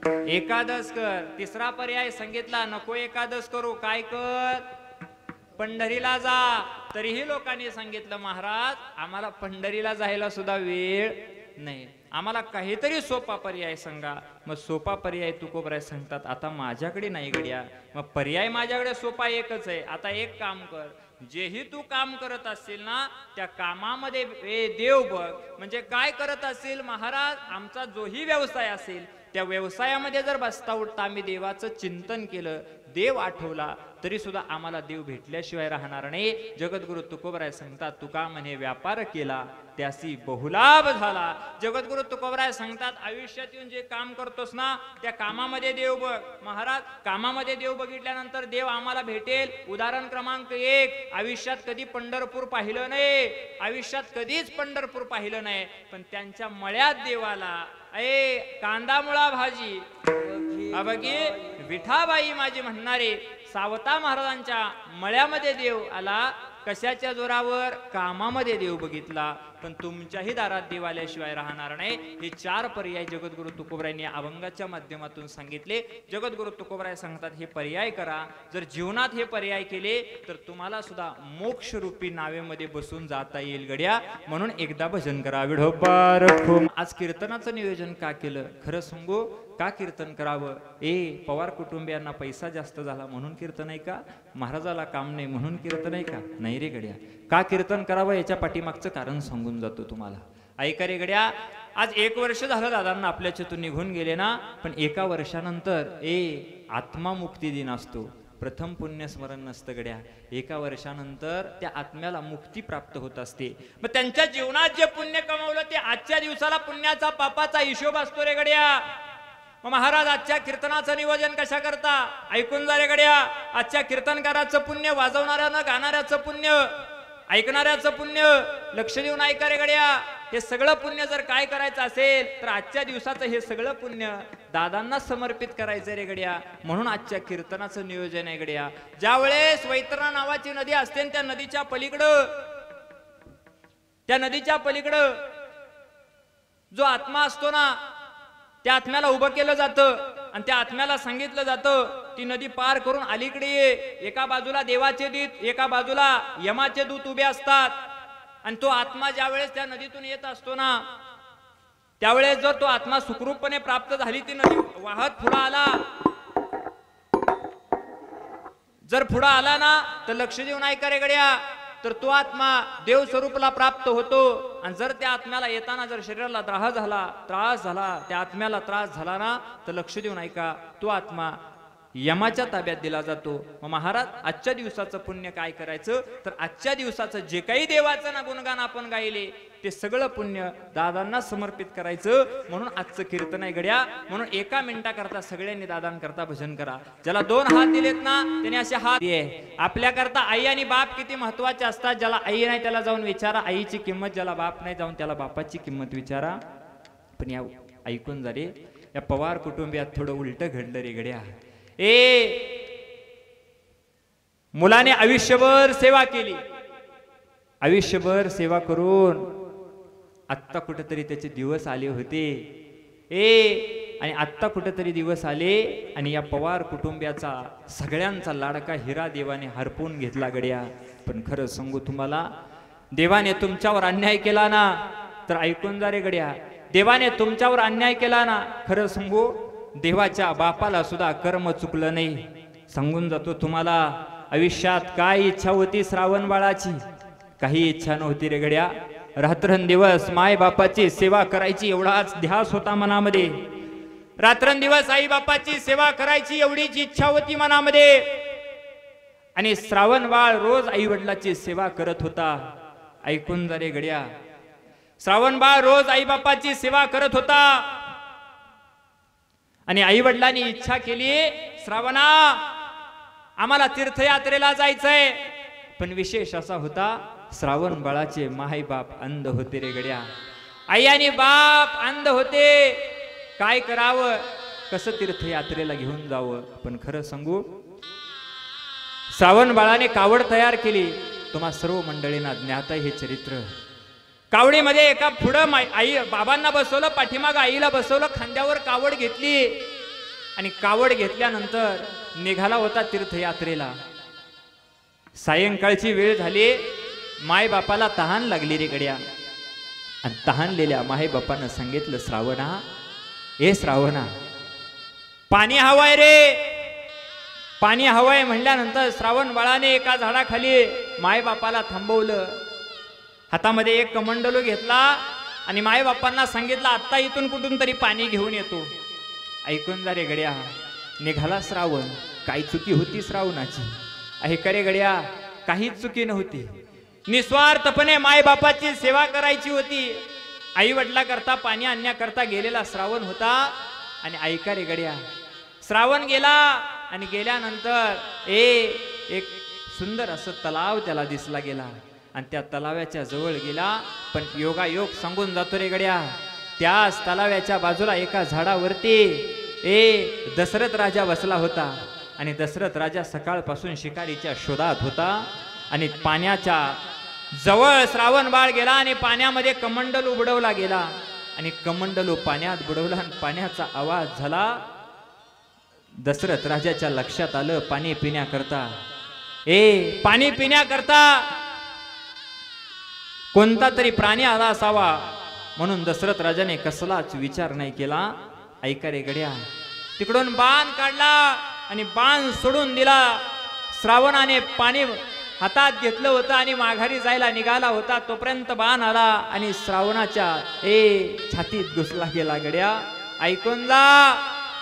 एकादश कर. तिसरा पर्याय सांगितला, नको एकादश करू, काय कर, पंढरीला जा. तरीही लोकांनी सांगितलं, महाराज आम्हाला पंढरीला जायला सुद्धा वेळ नाही, आम्हाला काहीतरी सोपा पर्याय सांगा. मग सोपा पर्याय तुकोबराय सांगतात, आता माझ्याकडे नाही गड्या, मग पर्याय माझ्याकडे सोपा एकच आहे. आता एक काम कर, जेही तू काम करत असशील ना त्या कामामध्ये देव बघ. म्हणजे काय करत असशील, महाराज आमचा जोही व्यवसाय असेल त्या व्यवसायामध्ये जर बसता उठता आम्ही देवाचं चिंतन केलं, देव आठवला तरी सुद्धा आम्हाला देव भेटल्याशिवाय राहणार नाही. जगद्गुरु तुकोबराय सांगतात, तुका म्हणे व्यापार केला त्यासी बहुलाभ झाला. जगद्गुरु तुकोबराय सांगतात, आयुष्यात येऊन जे काम करतोस ना त्या कामामध्ये देव बघ. महाराज कामामध्ये देव बघितल्यानंतर देव आम्हाला भेटेल. उदाहरण क्रमांक 1, आयुष्यात कधी पंढरपूर पाहिलं नाही, आयुष्यात कधीच पंढरपूर पाहिलं नाही, पण त्यांच्या मळ्यात देवाला कांदा मुळा भाजी अबकी विठाबाई माझी म्हणणारे सावता महाराजांच्या मळ्यामध्ये देव आला. कशाच्या जोरावर? कामामध्ये देव बघितला, पण तुमच्याही दारात देव आल्याशिवाय राहणार नाही. हे 4 पर्याय जगद्गुरु तुकोबरायांनी अभंगाच्या माध्यमातून सांगितले. जगद्गुरु तुकोबराय सांगतात हे पर्याय करा. जर जीवनात हे पर्याय केले तर तुम्हाला सुद्धा मोक्ष रूपी नावेमध्ये बसून जाता येईल गड्या. म्हणून एकदा भजन करा. विठोबा रखुम. आज कीर्तनाचं नियोजन का केलं? खरं सांगू, का कीर्तन करावं? पवार कुटुंबियांना पैसा जास्त झाला म्हणून कीर्तन आहे का? महाराजाला काम नाही म्हणून कीर्तन आहे का? नाही रे गड्या. का कीर्तन करावं याच्या पाठीमागचं कारण सांगून जातो तुम्हाला. ऐका रे गड्या, आज 1 वर्ष झालं दादांना आपल्याच्यातून निघून गेले ना, पण 1 वर्षानंतर आत्मामुक्ती दिन असतो. प्रथम पुण्यस्मरण नसतं गड्या. 1 वर्षानंतर त्या आत्म्याला मुक्ती प्राप्त होत असते. मग त्यांच्या जीवनात जे पुण्य कमावलं ते आजच्या दिवसाला पुण्याचा पापाचा हिशोब असतो रे गड्या. मग महाराज आजच्या कीर्तनाचं नियोजन कशा करता? ऐकून जा रे गड्या. आजच्या कीर्तनकाराचं पुण्य, वाजवणाऱ्यानं गाणाऱ्याचं पुण्य, ऐकणाऱ्याचं पुण्य, लक्ष देऊन ऐका रे गड्या. हे सगळं पुण्य जर काय करायचं असेल तर आजच्या दिवसाचं हे सगळं पुण्य दादांना समर्पित करायचं रे गड्या. म्हणून आजच्या कीर्तनाचं नियोजन आहे गड्या. ज्या वेळेस वैतरणा नावाची नदी असते, त्या नदीच्या पलीकडं जो आत्मा असतो ना, त्या आत्म्याला उभं केलं जातं आणि त्या आत्म्याला सांगितलं जातं ती नदी पार करून अलीकडे ये. एका बाजूला देवाचे दूत, एका बाजूला यमाचे दूत उभे असतात. आणि तो आत्मा ज्या वेळेस त्या नदीतून येत असतो ना, त्यावेळेस जर तो आत्मा सुखरूपपणे प्राप्त झाली, ती नदी वाहत पुढे आला, जर पुढे आला ना तर लक्ष देऊन ऐका रे गड्या, तर तो आत्मा देव स्वरूपला प्राप्त होतो. आणि जर त्या आत्म्याला येताना जर शरीराला त्रास झाला, त्या आत्म्याला त्रास झाला ना, तर लक्ष देऊन ऐका, तो आत्मा यमाच्या ताब्यात दिला जातो. मग महाराज आजच्या दिवसाचं पुण्य काय करायचं? तर आजच्या दिवसाचं जे काही देवाचं ना गुणगान आपण गायले ते सगळं पुण्य दादांना समर्पित करायचं. म्हणून आजचं कीर्तन आहे गड्या. म्हणून 1 मिनिटाकरता सगळ्यांनी दादांकरता भजन करा. ज्याला 2 हात दिलेत ना त्याने असे हात दिले. आपल्याकरता आई आणि बाप किती महत्वाचे असतात. ज्याला आई नाही त्याला जाऊन विचारा आईची किंमत, ज्याला बाप नाही जाऊन त्याला बापाची किंमत विचारा. पण या ऐकून जा रे, या पवार कुटुंबियात थोडं उलट घडलं रे गड्या. मुलाने आयुष्यभर सेवा केली, आयुष्यभर सेवा करून आत्ता कुठेतरी त्याचे दिवस आले होते. आणि आत्ता कुठेतरी दिवस आले आणि या पवार कुटुंबियाचा सगळ्यांचा लाडका हिरा देवाने हरपून घेतला गड्या. पण खरं सांगू तुम्हाला, देवाने तुमच्यावर अन्याय केला ना, तर ऐकून जा रे गड्या, देवाने तुमच्यावर अन्याय केला ना, खरं सांगू देवाच्या बापाला सुद्धा कर्म चुकलं नाही. सांगून जातो तुम्हाला, आयुष्यात काय इच्छा होती श्रावण बाळाची? काही इच्छा नव्हती रे गड्या. रात्रंदिवस माय बापाची सेवा करायची एवढाच ध्यास होता मनामध्ये. रात्रंदिवस आई बापाची सेवा करायची एवढीच इच्छा होती मनामध्ये. आणि श्रावण बाळ रोज आई वडिलाची सेवा करत होता. ऐकून जा रे गड्या, श्रावण बाळ रोज आई बापाची सेवा करत होता. आणि आई वडिलांनी इच्छा केली, श्रावणा आम्हाला तीर्थयात्रेला जायचंय. पण विशेष असा होता, श्रावण बाळाचे माय बाप अंध होते रे गड्या. आई आणि बाप अंध होते. काय करावं, कसं तीर्थयात्रेला घेऊन जावं? पण खरं सांगू, श्रावण बाळाने कावड तयार केली. तुम्हा सर्व मंडळींना ज्ञात आहे हे चरित्र. कावडीमध्ये एका पुढं आई बाबांना बसवलं, पाठीमागं आईला बसवलं, खांद्यावर कावड घेतली आणि कावड घेतल्यानंतर निघाला होता तीर्थयात्रेला. सायंकाळची वेळ झाली, माय बापाला तहान लागली रे गड्या. आणि तहानलेल्या माय बापानं सांगितलं, श्रावणा पाणी हवाय रे, पाणी हवाय. म्हणल्यानंतर श्रावण बाळाने एका झाडाखाली माय बापाला थांबवलं. हातामध्ये एक कमंडलू घेतला आणि माय बापांना सांगितलं, आत्ता इथून कुठून तरी पाणी घेऊन येतो. ऐकून जा रे गड्या, निघाला श्रावण. काही चुकी होती श्रावणाची? ऐका रे गड्या, काहीच चुकी नव्हती. निस्वार्थपणे माय बापाची सेवा करायची होती. आई वडिला करता पाणी आणण्याकरता गेलेला श्रावण होता. आणि ऐका रे गड्या, श्रावण गेला आणि गेल्यानंतर एक सुंदर असं तलाव त्याला दिसला गेला. आणि त्या तलावाच्या जवळ गेला. पण योगायोग सांगून जातो रे गड्या, त्याच तलावाच्या बाजूला एका झाडावरती दशरथ राजा बसला होता. आणि दशरथ राजा सकाळपासून शिकारीच्या शोधात होता. आणि पाण्याच्या जवळ श्रावण बाळ गेला आणि पाण्यामध्ये कमंडलू बुडवला गेला आणि कमंडलू पाण्यात बुडवला आणि पाण्याचा आवाज झाला. दशरथ राजाच्या लक्षात आलं पाणी पिण्याकरता पाणी पिण्याकरता कोणता तरी प्राणी आला असावा, म्हणून दशरथ राजाने कसलाच विचार नाही केला. ऐका रे गड्या, तिकडून बाण काढला आणि बाण सोडून दिला. श्रावणाने पाणी हातात घेतलं होतं आणि माघारी जायला निघाला होता, तोपर्यंत बाण आला आणि श्रावणाच्या छातीत घुसला गेला. गड्या ऐकून जा.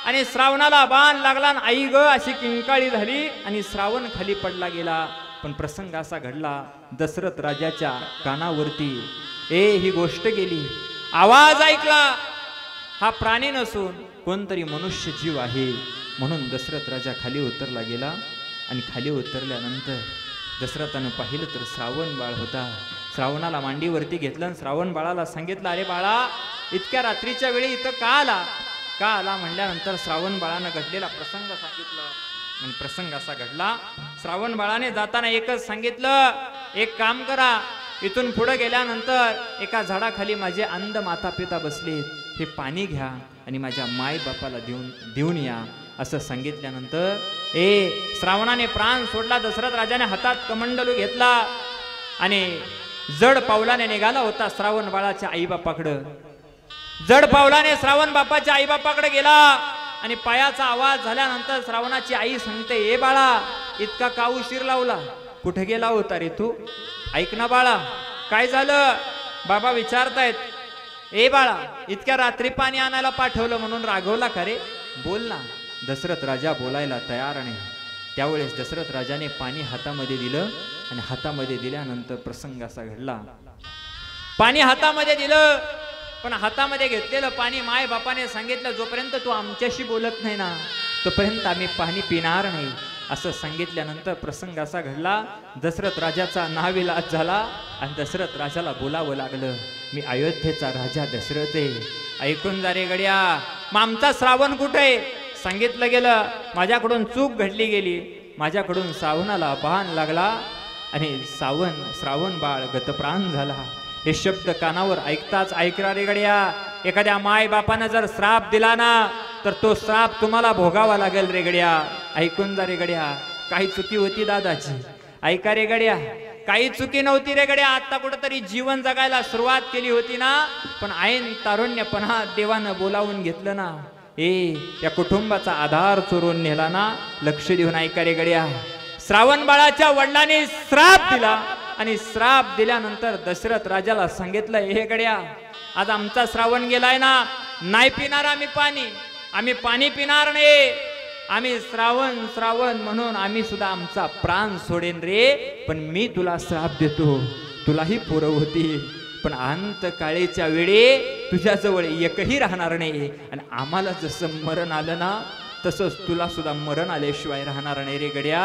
आणि श्रावणाला बाण लागला आणि आई ग अशी किंकाळी झाली आणि श्रावण खाली पडला गेला. पण प्रसंग असा घडला, दशरथ राजाच्या कानावरती ही गोष्ट गेली. आवाज ऐकला, हा प्राणी नसून कोणतरी मनुष्य जीव आहे. म्हणून दशरथ राजा खाली उतरला गेला आणि खाली उतरल्यानंतर दशरथानं पाहिलं तर श्रावण बाळ होता. श्रावणाला मांडीवरती घेतलं आणि श्रावण बाळाला सांगितलं, अरे बाळा, इतक्या रात्रीच्या वेळी इथं का आला म्हणल्यानंतर श्रावण बाळानं घडलेला प्रसंग सांगितलं. आणि प्रसंग असा घडला, श्रावण बाळाने जाताना एकच सांगितलं, एक काम करा, इथून पुढे गेल्यानंतर एका झाडाखाली माझे अंध माता पिता बसलेत, हे पाणी घ्या आणि माझ्या माय बापाला देऊन या. असं सांगितल्यानंतर श्रावणाने प्राण सोडला. दशरथ राजाने हातात कमंडलू घेतला आणि जड पावलाने निघाला होता श्रावण बाळाच्या आई बापाकडं. जड पावलाने श्रावण बापाच्या आई बापाकडे गेला आणि पायाचा आवाज झाल्यानंतर श्रावणाची आई सांगते, ए बाळा, इतका का उशीर लावला, कुठे गेला होता रे तू? ऐक ना बाळा, काय झालं? बाबा विचारतायत, ए बाळा, इतक्या रात्री पाणी आणायला पाठवलं म्हणून रागवला का रे? बोल ना. दशरथ राजा बोलायला तयार नाही. त्यावेळेस दशरथ राजाने पाणी हातामध्ये दिलं आणि हातामध्ये दिल्यानंतर प्रसंग असा घडला, पाणी हातामध्ये दिलं, पण हातामध्ये घेतलेलं पाणी माय बापाने सांगितलं, जोपर्यंत तू आमच्याशी बोलत नाही ना तोपर्यंत आम्ही पाणी पिणार नाही. असं सांगितल्यानंतर प्रसंग असा घडला, दशरथ राजाचा नाविलाज झाला आणि दशरथ राजाला बोलावं लागलं, मी अयोध्येचा राजा दशरथ आहे, ऐकून जा रे गड्या. मग आमचा श्रावण कुठे? सांगितलं गेलं, माझ्याकडून चूक घडली गेली, माझ्याकडून श्रावणाला बाण लागला आणि श्रावण बाळ गतप्राण झाला. हे शब्द कानावर ऐकताच ऐकला रे गड्या. एखाद्या माय बापानं जर श्राप दिला ना तर तो श्राप तुम्हाला भोगावा लागेल रे गड्या. ऐकून जा रे गड्या. काही चुकी होती दादाची, ऐका रे गड्या, काही चुकी नव्हती रे गड्या. आता कुठंतरी जीवन जगायला सुरुवात केली होती ना, पण ऐन तारुण्यपणा देवानं बोलावून घेतलं ना, या कुटुंबाचा आधार चोरून नेला ना. लक्ष देऊन ऐका रे गड्या. श्रावण बाळाच्या वडिलांनी श्राप दिला आणि श्राप दिल्यानंतर दशरथ राजाला सांगितलं, हे गड्या, आज आमचा श्रावण गेलाय ना, नाही पिणार आम्ही पाणी पिणार नाही. आम्ही श्रावण म्हणून आम्ही सुद्धा आमचा प्राण सोडेन रे. पण मी तुला श्राप देतो, तुलाही पोरं होती, पण अंतकाळीच्या वेळी तुझ्याजवळ एकही राहणार नाही. आणि आम्हाला जसं मरण आलं ना तसंच तुला सुद्धा मरण आल्याशिवाय राहणार नाही रे गड्या.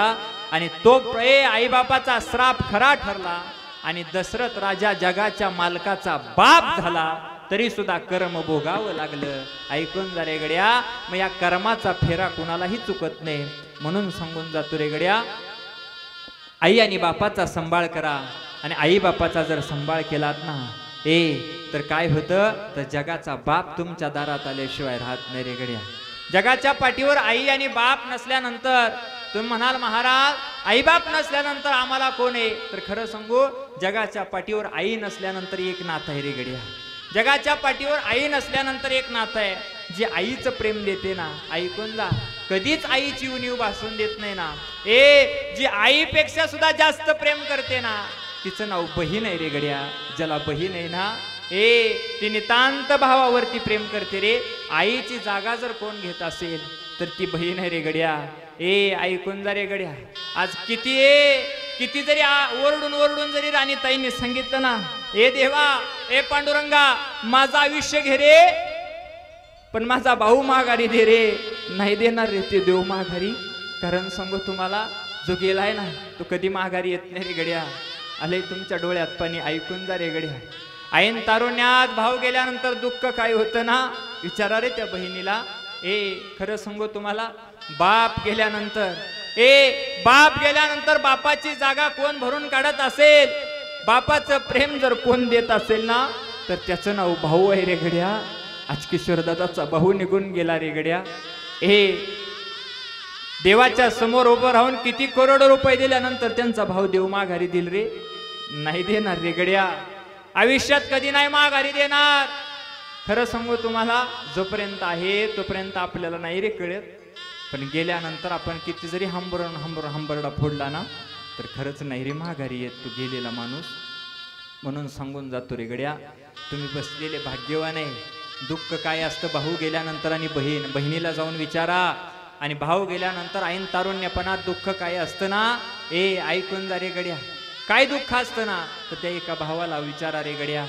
आणि तो आई बापाचा श्राप खरा ठरला आणि दशरथ राजा जगाच्या मालकाचा बाप झाला, तरी सुद्धा कर्म भोगावं लागलं. ऐकून जा रे गड्या. मग या कर्माचा फेरा कुणालाही चुकत नाही. म्हणून सांगून जातो रे गड्या, आई आणि बापाचा सांभाळ करा. आणि आई बापाचा जर सांभाळ केलात ना तर काय होतं, तर जगाचा बाप तुमच्या दारात आल्याशिवाय राहत नाही रे गड्या. जगाच्या पाठीवर आई आणि बाप नसल्यानंतर तुम्ही म्हणाल, महाराज आई बाप नसल्यानंतर आम्हाला कोण आहे? तर खरं सांगू, जगाच्या पाठीवर आई नसल्यानंतर एक नातं आहे रे गड्या. जगाच्या पाठीवर आई नसल्यानंतर एक नातं आहे, जे आईचं प्रेम देते ना. ऐकून जा, कधीच आईची उणीव भासून देत नाही ना. जी आईपेक्षा सुद्धा जास्त प्रेम करते ना, तिचं नाव बहीण आहे रे गड्या. ज्याला बहीण आहे ना, ती नितांत भावावरती प्रेम करते रे. आईची जागा जर कोण घेत असेल तर ती बहीण आहे रे गड्या. ऐकून जा रे गड्या. आज किती जरी ओरडून जरी राणी ताईंनी सांगितलं ना, देवा, पांडुरंगा, माझं आयुष्य घे रे, पण माझा भाऊ माघारी दे रे. नाही देणार रे ते देव माघारी. कारण सांगू तुम्हाला, जो गेलाय ना तो कधी माघारी येत नाही रे गड्या. आले तुमच्या डोळ्यात पाणी. ऐकून जा रे गड्या. ऐन तारुण्यात भाव गेल्यानंतर दुःख काय होतं ना, विचारा रे त्या बहिणीला. खरं सांगू तुम्हाला, बाप गेल्यानंतर बाप गेल्यानंतर बापाची जागा कोण भरून काढत असेल, बापाचं प्रेम जर कोण देत असेल ना, तर त्याचं नाव भाऊ आहे रे गड्या. आज किशोरदादाचा भाऊ निघून गेला रे गड्या. देवाच्या समोर उभं राहून किती करोड रुपये दिल्यानंतर त्यांचा भाऊ देव माघारी दिल रे? नाही देणार रे गड्या. आयुष्यात कधी नाही माघारी देणार. खरं सांगू तुम्हाला, जोपर्यंत आहे तोपर्यंत आपल्याला नाही रे कळत, पण गेल्यानंतर आपण किती जरी हंबरडा फोडला ना, तर खरंच नाही रे माघारी येत तो गेलेला माणूस. म्हणून सांगून जातो रे गड्या, तुम्ही बसलेले भाग्यवान आहे. दुःख काय असतं भाऊ गेल्यानंतर, आणि बहिणीला जाऊन विचारा. आणि भाऊ गेल्यानंतर ऐन तारुण्यपणात दुःख काय असतं ना, ऐकून जा रे गड्या, काय दुःख असतं ना, तर त्या एका भावाला विचारा रे गड्या.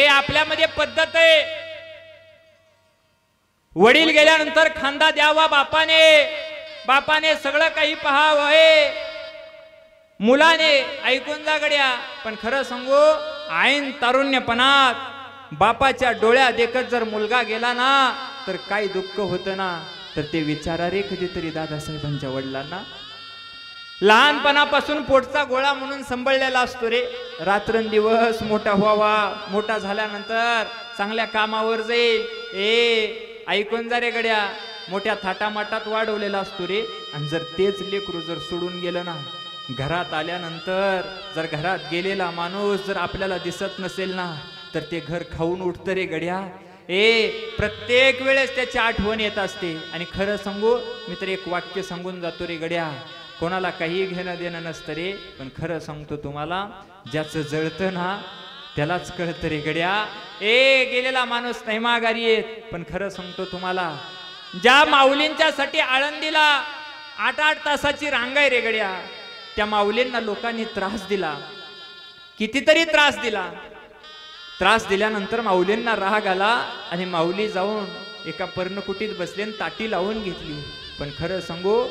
आपल्यामध्ये पद्धत आहे, वडील गेल्यानंतर खांदा द्यावा बापाने, बापाने सगळं काही पाहावं. मुलाने ऐकून जा गड्या. पण खरं सांगू, ऐन तारुण्यपणात बापाच्या डोळ्या देखत जर मुलगा गेला ना, तर काय दुःख होतं ना, तर ते विचारा रे कधीतरी दादासाहेबांच्या वडिलांना. लहानपणापासून पोटचा गोळा म्हणून सांभाळलेला असतो रे. रात्रंदिवस मोठा व्हावा, मोठा झाल्यानंतर चांगल्या कामावर जाईल. ऐकून जा रे गड्या, मोठ्या थाटामाटात वाढवलेला असतो रे. आणि जर तेच लेकरू जर सोडून गेलं ना, घरात आल्यानंतर जर घरात गेलेला माणूस जर आपल्याला दिसत नसेल ना, तर ते घर खाऊन उठतं रे गड्या. प्रत्येक वेळेस त्याची आठवण येत असते. आणि खरं सांगू, मी तर एक वाक्य सांगून जातो रे गड्या, कोणाला काही घेणं देणं नसतं रे, पण खरं सांगतो तुम्हाला, ज्याचं जळतं ना त्यालाच कळतं रे गड्या. गेलेला माणूस नाही माघारी येत. पण खरं सांगतो तुम्हाला, ज्या माऊलींच्या साठी आळंदीला 8-8 तासाची रांग आहे रे गड्या, त्या माऊलींना लोकांनी त्रास दिला, कितीतरी त्रास दिला. त्रास दिल्यानंतर माऊलींना राग आला आणि माऊली जाऊन एका पर्णकुटीत बसले आणि ताटी लावून घेतली. पण खरं सांगू,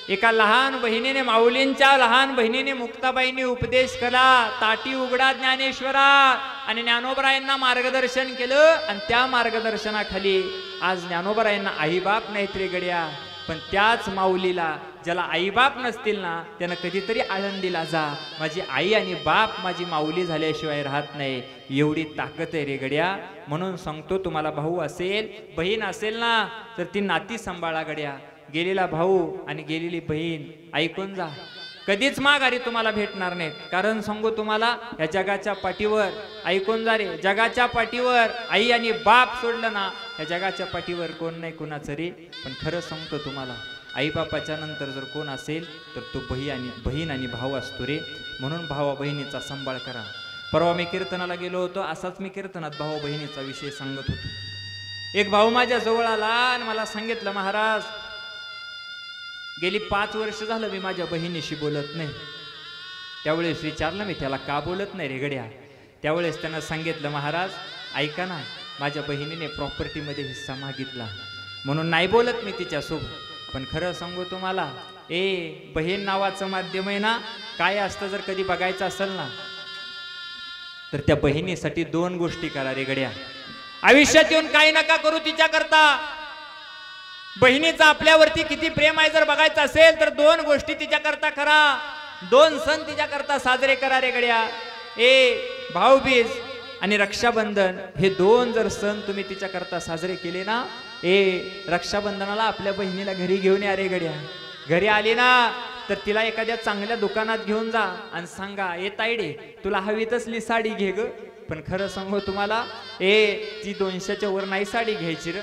एका लहान बहिणीने, माऊलींच्या लहान बहिणीने, मुक्ताबाईंनी उपदेश केला, ताटी उघडा ज्ञानेश्वरा, आणि ज्ञानोबरायांना मार्गदर्शन केलं. आणि त्या मार्गदर्शनाखाली आज ज्ञानोबरायांना आईबाप नाहीत रे गड्या, पण त्याच माऊलीला, ज्याला आईबाप नसतील ना, त्यानं कधीतरी आळंदीला जा, माझी आई आणि बाप माझी माऊली झाल्याशिवाय राहत नाही, एवढी ताकद आहे रे गड्या. म्हणून सांगतो तुम्हाला, भाऊ असेल, बहीण असेल ना, तर ती नाती सांभाळा गड्या. गेलेला भाऊ आणि गेलेली बहीण ऐकून जा, कधीच माघारी तुम्हाला भेटणार नाहीत. कारण सांगू तुम्हाला, या जगाच्या पाठीवर, ऐकून जा रे, जगाच्या पाठीवर आई आणि बाप सोडलं ना, या जगाच्या पाठीवर कोण नाही कुणाचं रे. पण खरं सांगतो तुम्हाला, आई बापाच्या नंतर जर कोण असेल तर तो बहीण आणि भाऊ असतो रे. म्हणून भावा बहिणीचा सांभाळ करा. परवा मी कीर्तनाला गेलो होतो, असाच मी कीर्तनात भाऊ बहिणीचा विषय सांगत होतो. एक भाऊ माझ्या जवळ आला आणि मला सांगितलं, महाराज गेली 5 वर्ष झालं मी माझ्या बहिणीशी बोलत नाही. त्यावेळेस विचारलं मी त्याला, का बोलत नाही रे गड्या? त्यावेळेस त्यानं सांगितलं, महाराज ऐका ना, माझ्या बहिणीने प्रॉपर्टीमध्ये हिस्सा मागितला म्हणून नाही बोलत मी तिच्यासोबत. पण खरं सांगू तुम्हाला, बहीण नावाचं माध्यम आहे ना, काय असतं जर कधी बघायचं असेल ना, तर त्या बहिणीसाठी 2 गोष्टी करा रे गड्या. आयुष्यात येऊन काही नका करू तिच्या करता. बहिणीचा आपल्यावरती किती प्रेम आहे जर बघायचं असेल तर 2 गोष्टी तिच्या करता करा. 2 सण तिच्या करता साजरे करा रे गड्या. भाऊबीज आणि रक्षाबंधन, हे 2 जर सण तुम्ही तिच्या करता साजरे केले ना, रक्षाबंधनाला आपल्या बहिणीला घरी घेऊन या रे गड्या. घरी आली ना, तर तिला एखाद्या चांगल्या दुकानात घेऊन जा आणि सांगा, ताईडे तुला हवी तसली साडी घे ग. पण खरं सांगू तुम्हाला, ती 200च्या वर नाही साडी घ्यायची र.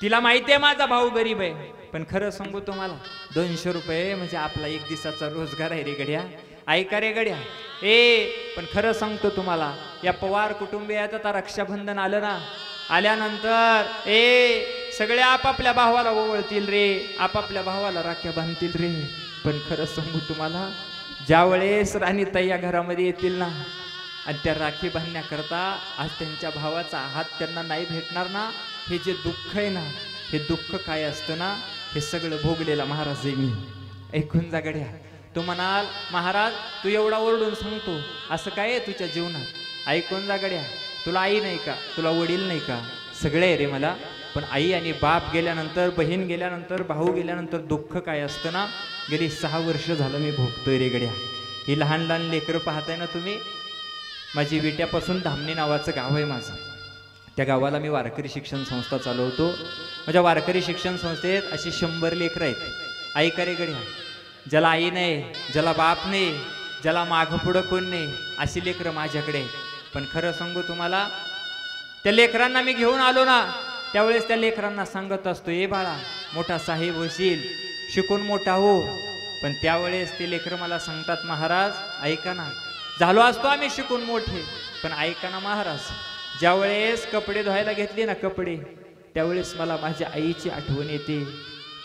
तिला माहिती आहे माझा भाऊ गरीब आहे. पण खरं सांगू तुम्हाला, 200 रुपये म्हणजे आपला 1 दिवसाचा रोजगार आहे रे गड्या. ऐका रे गड्या. पण खरं सांगतो तुम्हाला, या पवार कुटुंबियात आता रक्षाबंधन आलं ना, आल्यानंतर सगळे आपापल्या भावाला ओवळतील रे, आपापल्या भावाला राख्या बांधतील रे. पण खरं सांगू तुम्हाला, ज्या वेळेस राणीताई या घरामध्ये येतील ना, आणि त्या राखी बांधण्याकरता आज त्यांच्या भावाचा हात त्यांना नाही भेटणार ना, हे जे दुःख आहे ना, हे दुःख काय असतं ना, हे सगळं भोगलेला महाराज आहे मी. ऐकून जा गड्या. तू म्हणाल, महाराज तू एवढा ओरडून सांगतो, असं काय आहे तुझ्या जीवनात? ऐकून जा गड्या. तुला आई नाही का? तुला वडील नाही का? सगळे आहे रे मला. पण आई आणि बाप गेल्यानंतर, बहीण गेल्यानंतर, भाऊ गेल्यानंतर दुःख काय असतं ना, गेली 6 वर्ष झालं मी भोगतोय रे गड्या. ही लहान लहान लेकरं पाहताय ना तुम्ही. माझी विट्यापासून धामणी नावाचं गाव आहे माझं. त्या गावाला मी वारकरी शिक्षण संस्था चालवतो. माझ्या वारकरी शिक्षण संस्थेत अशी 100 लेकरं आहेत. आई का रे गड्या, ज्याला आई नाही, ज्याला बाप नाही, ज्याला मागं पुढं कोण नाही, अशी लेकरं माझ्याकडे. पण खरं सांगू तुम्हाला, त्या लेकरांना मी घेऊन आलो ना, त्यावेळेस त्या लेकरांना सांगत असतो, ए बाळा, मोठा साहेब होशील, शिकून मोठा हो. पण त्यावेळेस ते लेकरं मला सांगतात, महाराज ऐका ना, झालो असतो आम्ही शिकून मोठे, पण ऐका ना महाराज, ज्यावेळेस कपडे धुवायला घेतले ना कपडे, त्यावेळेस मला माझ्या आईची आठवण येते.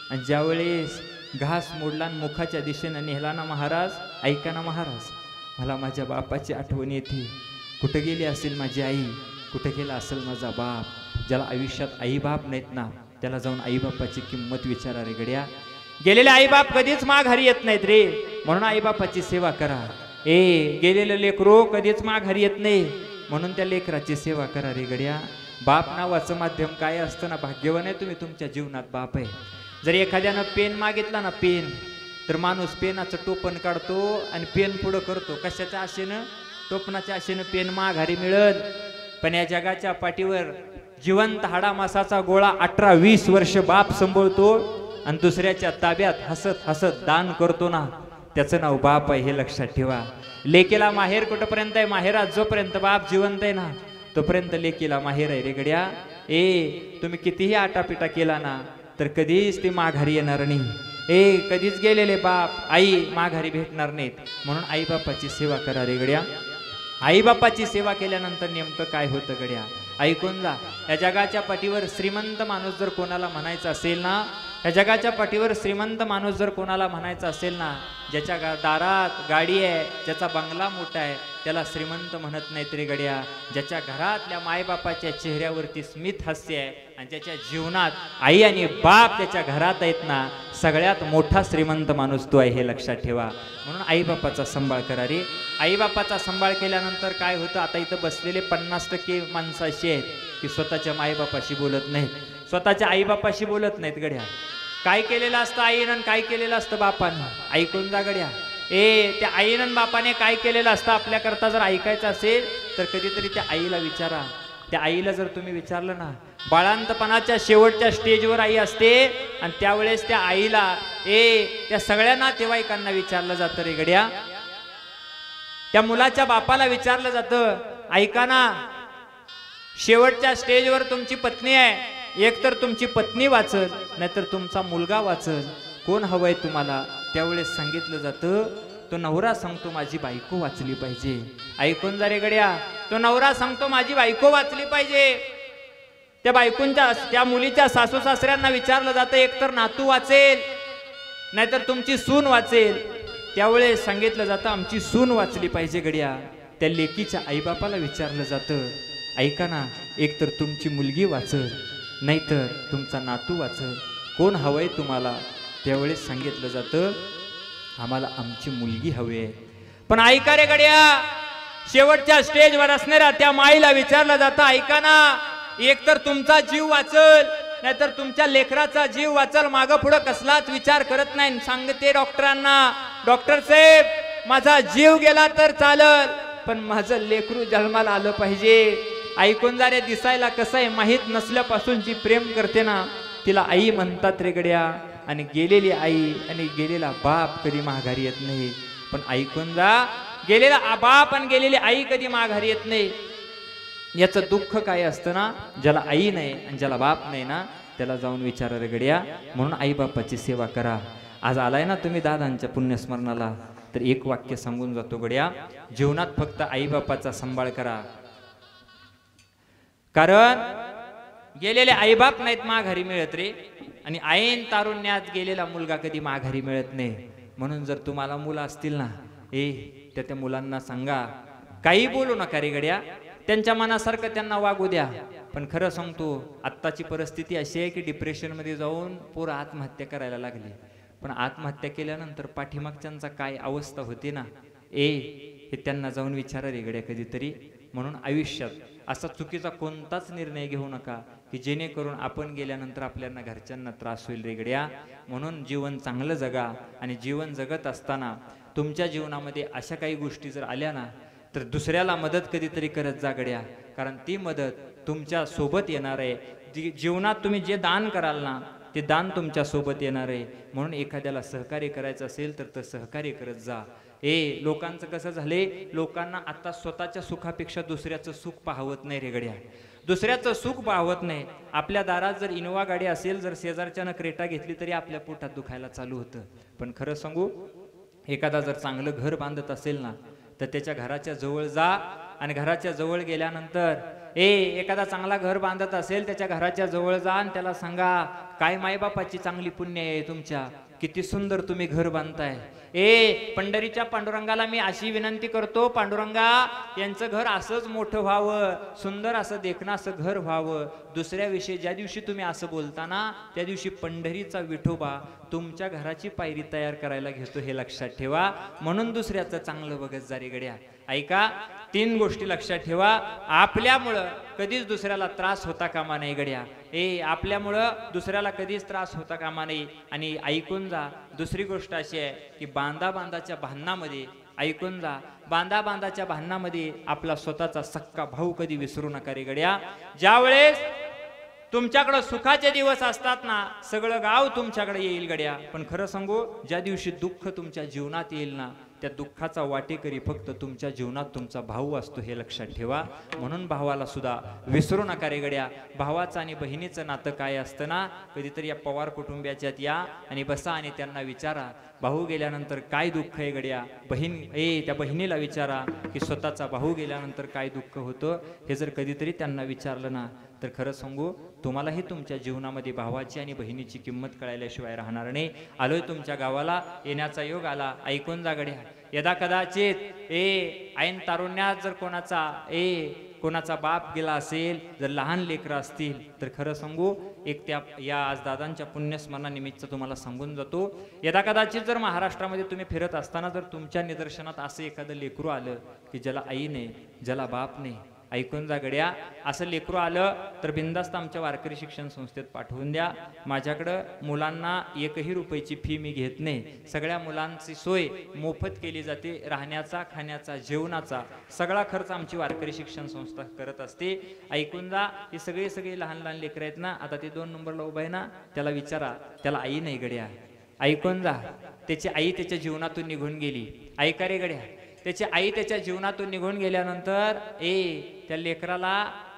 आणि ज्यावेळेस घास मोडला आणि मुखाच्या दिशेनं नेला ना महाराज, ऐका ना महाराज, मला माझ्या बापाची आठवण येते. कुठं गेली असेल माझी आई, कुठं गेला असेल माझा बाप. ज्याला आयुष्यात आई बाप नाहीत ना, त्याला जाऊन आई बापाची किंमत विचारा रे गड्या. गेलेले आई बाप कधीच माघारी येत नाहीत रे, म्हणून आई बापाची सेवा करा. गेलेलं लेकरो कधीच माघारी येत नाही, म्हणून त्या लेकराची सेवा करा रे गड्या. बाप नावाचं माध्यम काय असतं ना, भाग्यवान आहे तुम्ही, तुमच्या जीवनात बाप आहे. जर एखाद्यानं पेन मागितला ना, पेन, तर माणूस पेनाचं टोपण काढतो आणि पेन पुढं करतो. कशाच्या आशेनं? टोपणाच्या आशेनं पेन माघारी मिळत. पण या जगाच्या पाठीवर जिवंत हाडामासाचा गोळा 18-20 वर्ष बाप सांभाळतो आणि दुसऱ्याच्या ताब्यात हसत हसत दान करतो ना, त्याचं नाव बाप आहे, हे लक्षात ठेवा. लेकीला माहेर कुठपर्यंत आहे? माहेरात जोपर्यंत बाप जिवंत आहे ना, तोपर्यंत लेकीला माहेर आहे रे गड्या. तुम्ही कितीही आटापिटा केला ना, तर कधीच ती माघारी येणार नाही. कधीच गेलेले बाप आई माघारी भेटणार नाहीत. म्हणून आई बापाची सेवा करा रे गड्या. आई बापाची सेवा केल्यानंतर नेमकं काय होतं गड्या, ऐकून जा. या जगाच्या पाठीवर श्रीमंत माणूस जर कोणाला म्हणायचा असेल ना, या जगाच्या पाठीवर श्रीमंत माणूस जर कोणाला म्हणायचा असेल ना, ज्याच्या दारात गाडी आहे, ज्याचा बंगला मोठा आहे, त्याला श्रीमंत म्हणत नाहीत रे गड्या. ज्याच्या घरातल्या मायबापाच्या चेहऱ्यावरती स्मित हास्य आहे आणि ज्याच्या जीवनात आई आणि बाप त्याच्या घरात आहेत ना, सगळ्यात मोठा श्रीमंत माणूस तो आहे, हे लक्षात ठेवा. म्हणून आईबापाचा सांभाळ करा रे. आईबापाचा सांभाळ केल्यानंतर काय होतं, आता इथं बसलेले 50% माणसं अशी आहेत की स्वतःच्या माईबापाशी बोलत नाहीत, स्वतःच्या आईबापाशी बोलत नाहीत गड्या. काय केलेलं असतं आईनं, काय केलेलं असतं बापानं, ऐकून जा गड्या. त्या आईनं बापाने काय केलेलं असतं आपल्याकरता जर ऐकायचं असेल तर कधीतरी त्या आईला विचारा. त्या आईला जर तुम्ही विचारलं ना, बाळांतपणाच्या शेवटच्या स्टेजवर आई असते आणि त्यावेळेस त्या आईला त्या सगळ्या नातेवाईकांना विचारलं जातं रे गड्या. त्या मुलाच्या बापाला विचारलं जातं, ऐका ना, शेवटच्या स्टेजवर तुमची पत्नी आहे, एकतर तुमची पत्नी वाचल, नाहीतर तुमचा मुलगा वाचल, कोण हवंय तुम्हाला? त्यावेळेस सांगितलं जातं, तो नवरा सांगतो माझी बायको वाचली पाहिजे. ऐकून जा रे गड्या, तो नवरा सांगतो माझी बायको वाचली पाहिजे. त्या बायकोंच्या, त्या मुलीच्या सासू सासऱ्यांना विचारलं जातं, एकतर नातू वाचेल, नाहीतर तुमची सून वाचेल. त्यावेळेस सांगितलं जातं आमची सून वाचली पाहिजे गड्या. त्या लेकीच्या आईबापाला विचारलं जातं, ऐका ना, एकतर तुमची मुलगी वाचल, नाहीतर तुमचा नातू वाचल, कोण हवंय तुम्हाला? त्यावेळेस सांगितलं जातं आम्हाला आमची मुलगी हवी आहे. पण ऐका रे गड्या, शेवटच्या स्टेजवर असणाऱ्या त्या माईला विचारलं जातं, ऐका ना, एकतर तुमचा जीव वाचल, नाहीतर तुमच्या लेकराचा जीव वाचल, मागं पुढं कसलाच विचार करत नाही. सांगते डॉक्टरांना, डॉक्टर साहेब माझा जीव गेला तर चालल, पण माझं लेकरू जन्माला आलं पाहिजे. ऐकून जा रे, दिसायला कसं आहे माहीत नसल्यापासून जी प्रेम करते ना, तिला आई म्हणतात रे गड्या. आणि गेलेली आई आणि गेलेला बाप कधी माघारी येत नाही. पण ऐकून जा, गेलेला बाप आणि गेलेली आई कधी माघारी येत नाही. याचं दुःख काय असतं ना, ज्याला आई नाही आणि ज्याला बाप नाही ना, त्याला जाऊन विचारा रे गड्या. म्हणून आई बापाची सेवा करा. आज आलाय ना तुम्ही दादांच्या पुण्यस्मरणाला, तर एक वाक्य सांगून जातो गड्या, जीवनात फक्त आई बापाचा सांभाळ करा. कारण गेलेले आईबाप नाहीत माघारी मिळत रे, आणि ऐन तारुण्यात गेलेला मुलगा कधी माघारी मिळत नाही. म्हणून जर तुम्हाला मुलं असतील ना, त्या मुलांना सांगा, काही बोलू नका रे गड्या, त्यांच्या मनासारखं त्यांना वागू द्या. पण खरं सांगतो, आत्ताची परिस्थिती अशी आहे की डिप्रेशनमध्ये जाऊन पोरं आत्महत्या करायला लागली. पण आत्महत्या केल्यानंतर पाठीमागच्यांचा काय अवस्था होती ना, हे त्यांना जाऊन विचारा रे गड्या कधीतरी. म्हणून आयुष्यात असा चुकीचा कोणताच निर्णय घेऊ नका की जेणेकरून आपण गेल्यानंतर आपल्याला घरच्यांना त्रास होईल रेगड्या. म्हणून जीवन चांगलं जगा आणि जीवन जगत असताना तुमच्या जीवनामध्ये अशा काही गोष्टी जर आल्या ना तर दुसऱ्याला मदत कधीतरी करत जा गड्या. कारण ती मदत तुमच्या सोबत येणार आहे. जीवनात तुम्ही जे दान कराल ना ते दान तुमच्या सोबत येणार आहे. म्हणून एखाद्याला सहकार्य करायचं असेल तर सहकार्य करत जा. लोकांचं कसं झाले, लोकांना आता स्वतःच्या सुखापेक्षा दुसऱ्याचं सुख पाहवत नाही रेगड्या. दुसऱ्याचं सुख पाहवत नाही. आपल्या दारात जर इनोवा गाडी असेल, जर शेजारच्यानं क्रेटा घेतली तरी आपल्या पोटात दुखायला चालू होतं. पण खरं सांगू, एखादा जर चांगलं घर बांधत असेल ना तर त्याच्या घराच्या जवळ जा आणि घराच्या जवळ गेल्यानंतर एखादा चांगला घर बांधत असेल त्याच्या घराच्या जवळ जा आणि त्याला सांगा, काय मायबापाची चांगली पुण्य आहे तुमच्या, किती सुंदर तुम्ही घर बांधताय. पंढरीच्या पांडुरंगाला मी अशी विनंती करतो, पांडुरंगा यांचं घर असंच मोठं व्हावं, सुंदर असं देखणं असं घर व्हावं. दुसऱ्याविषयी ज्या दिवशी तुम्ही असं बोलताना त्या दिवशी पंढरीचा विठोबा तुमच्या घराची पायरी तयार करायला घेतो, हे लक्षात ठेवा. म्हणून दुसऱ्याचं चांगलं बघत जा रे गड्या. ऐका, 3 गोष्टी लक्षात ठेवा. आपल्यामुळं कधीच दुसऱ्याला त्रास होता कामा नाही गड्या. आपल्यामुळं दुसऱ्याला कधीच त्रास होता कामा नाही. आणि ऐकून जा, दुसरी गोष्ट अशी आहे की बांधाच्या भांडणामध्ये ऐकून जा, बांधाच्या भांडणामध्ये आपला स्वतःचा सक्का भाऊ कधी विसरू नका रे गड्या. ज्यावेळेस तुमच्याकडे सुखाचे दिवस असतात ना सगळं गाव तुमच्याकडे येईल गड्या. पण खरं सांगू, ज्या दिवशी दुःख तुमच्या जीवनात येईल ना त्या दुःखाचा वाटेकरी फक्त तुमच्या जीवनात तुमचा भाऊ असतो, हे लक्षात ठेवा. म्हणून भावाला सुद्धा विसरू नका रे गड्या. भावाचं आणि बहिणीचं नातं काय असतं ना, कधीतरी या पवार कुटुंबियाच्यात या आणि बसा आणि त्यांना विचारा, भाऊ गेल्यानंतर काय दुःख आहे गड्या. बहीण त्या बहिणीला विचारा की स्वतःचा भाऊ गेल्यानंतर काय दुःख होतं. हे जर कधीतरी त्यांना विचारलं ना तर खरं सांगू, तुम्हालाही तुमच्या जीवनामध्ये भावाची आणि बहिणीची किंमत कळायल्याशिवाय राहणार नाही. आलोय तुमच्या गावाला, येण्याचा योग आला. ऐकून जा गड्या. यदा कदाचित ऐन तारुण्यात जर कोणाचा बाप गेला असेल, जर लहान लेकरं असतील तर खरं सांगू, या आज दादांच्या पुण्यस्मरणानिमित्त तुम्हाला सांगून जातो, यदा कदाचित जर महाराष्ट्रामध्ये तुम्ही फिरत असताना जर तुमच्या निदर्शनात असं एखादं लेकरू आलं की ज्याला आई नाही, ज्याला बाप नाही, ऐकून जा गड्या, असं लेकरू आलं तर बिंदास्त आमच्या वारकरी शिक्षण संस्थेत पाठवून द्या. माझ्याकडं मुलांना 1ही रुपयाची फी मी घेत नाही. सगळ्या मुलांची सोय मोफत केली जाते. राहण्याचा, खाण्याचा, जेवणाचा सगळा खर्च आमची वारकरी शिक्षण संस्था करत असते. ऐकून जा. ही सगळे लहान लेकरं आहेत ना, आता ते 2 नंबरला उभा आहे ना, त्याला विचारा, त्याला आई नाही गड्या. ऐकून जा. त्याची आई त्याच्या जीवनातून निघून गेली. ऐका रे गड्या, त्याची आई त्याच्या जीवनातून निघून गेल्यानंतर त्या लेकराला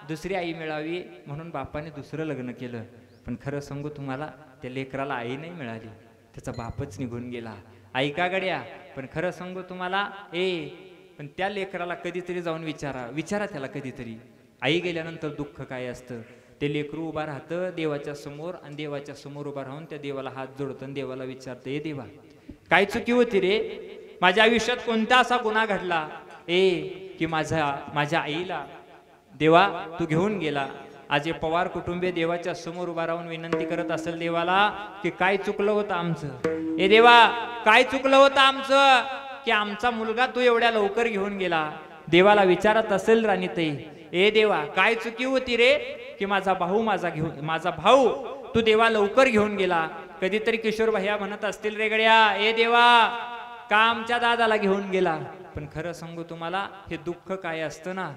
दुसरी आई मिळावी म्हणून बापाने दुसरं लग्न केलं. पण खरं सांगू तुम्हाला, त्या लेकराला आई नाही मिळाली, त्याचा बापच निघून गेला. ऐका गड्या, पण खरं सांगू तुम्हाला, पण त्या लेकराला कधीतरी जाऊन विचारा त्याला कधीतरी, आई गेल्यानंतर दुःख काय असतं. ते लेकरू उभा राहतं देवाच्या समोर आणि देवाच्या समोर उभा राहून त्या देवाला हात जोडतं आणि देवाला विचारतं, देवा काय चुकी होती रे, माझ्या आयुष्यात कोणता असा गुन्हा घडला की माझ्या आईला देवा तू घेऊन गेला. आज हे पवार कुटुंबीय देवाच्या समोर उभा राहून विनंती करत असेल देवाला की काय चुकलं होतं आमचं, देवा काय चुकलं होतं आमचं की आमचा मुलगा तू एवढ्या लवकर घेऊन गेला. देवाला विचारत असेल राणीताई, देवा काय चुकी होती रे की माझा भाऊ तू देवा लवकर घेऊन गेला. कधीतरी किशोर भैया म्हणत असतील रे गड्या, देवा का आमच्या दादाला घेऊन गेला. पण खरं सांगू तुम्हाला, हे दुःख काय असतं ना,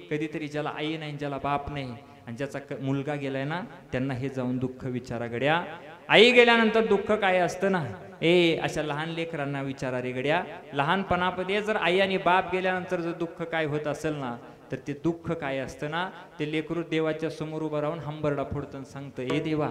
कधीतरी ज्याला आई नाही, ज्याला बाप नाही आणि ज्याचा मुलगा गेलाय ना, त्यांना हे जाऊन दुःख विचारा गड्या. आई गेल्यानंतर दुःख काय असतं ना, अशा लहान लेकरांना विचारा रे गड्या. लहानपणामध्ये जर आई आणि बाप गेल्यानंतर जर दुःख काय होत असेल ना, तर ते दुःख काय असतं ना, ते लेकरू देवाच्या समोर उभं राहून हंबरडा फोडतं सांगतं, देवा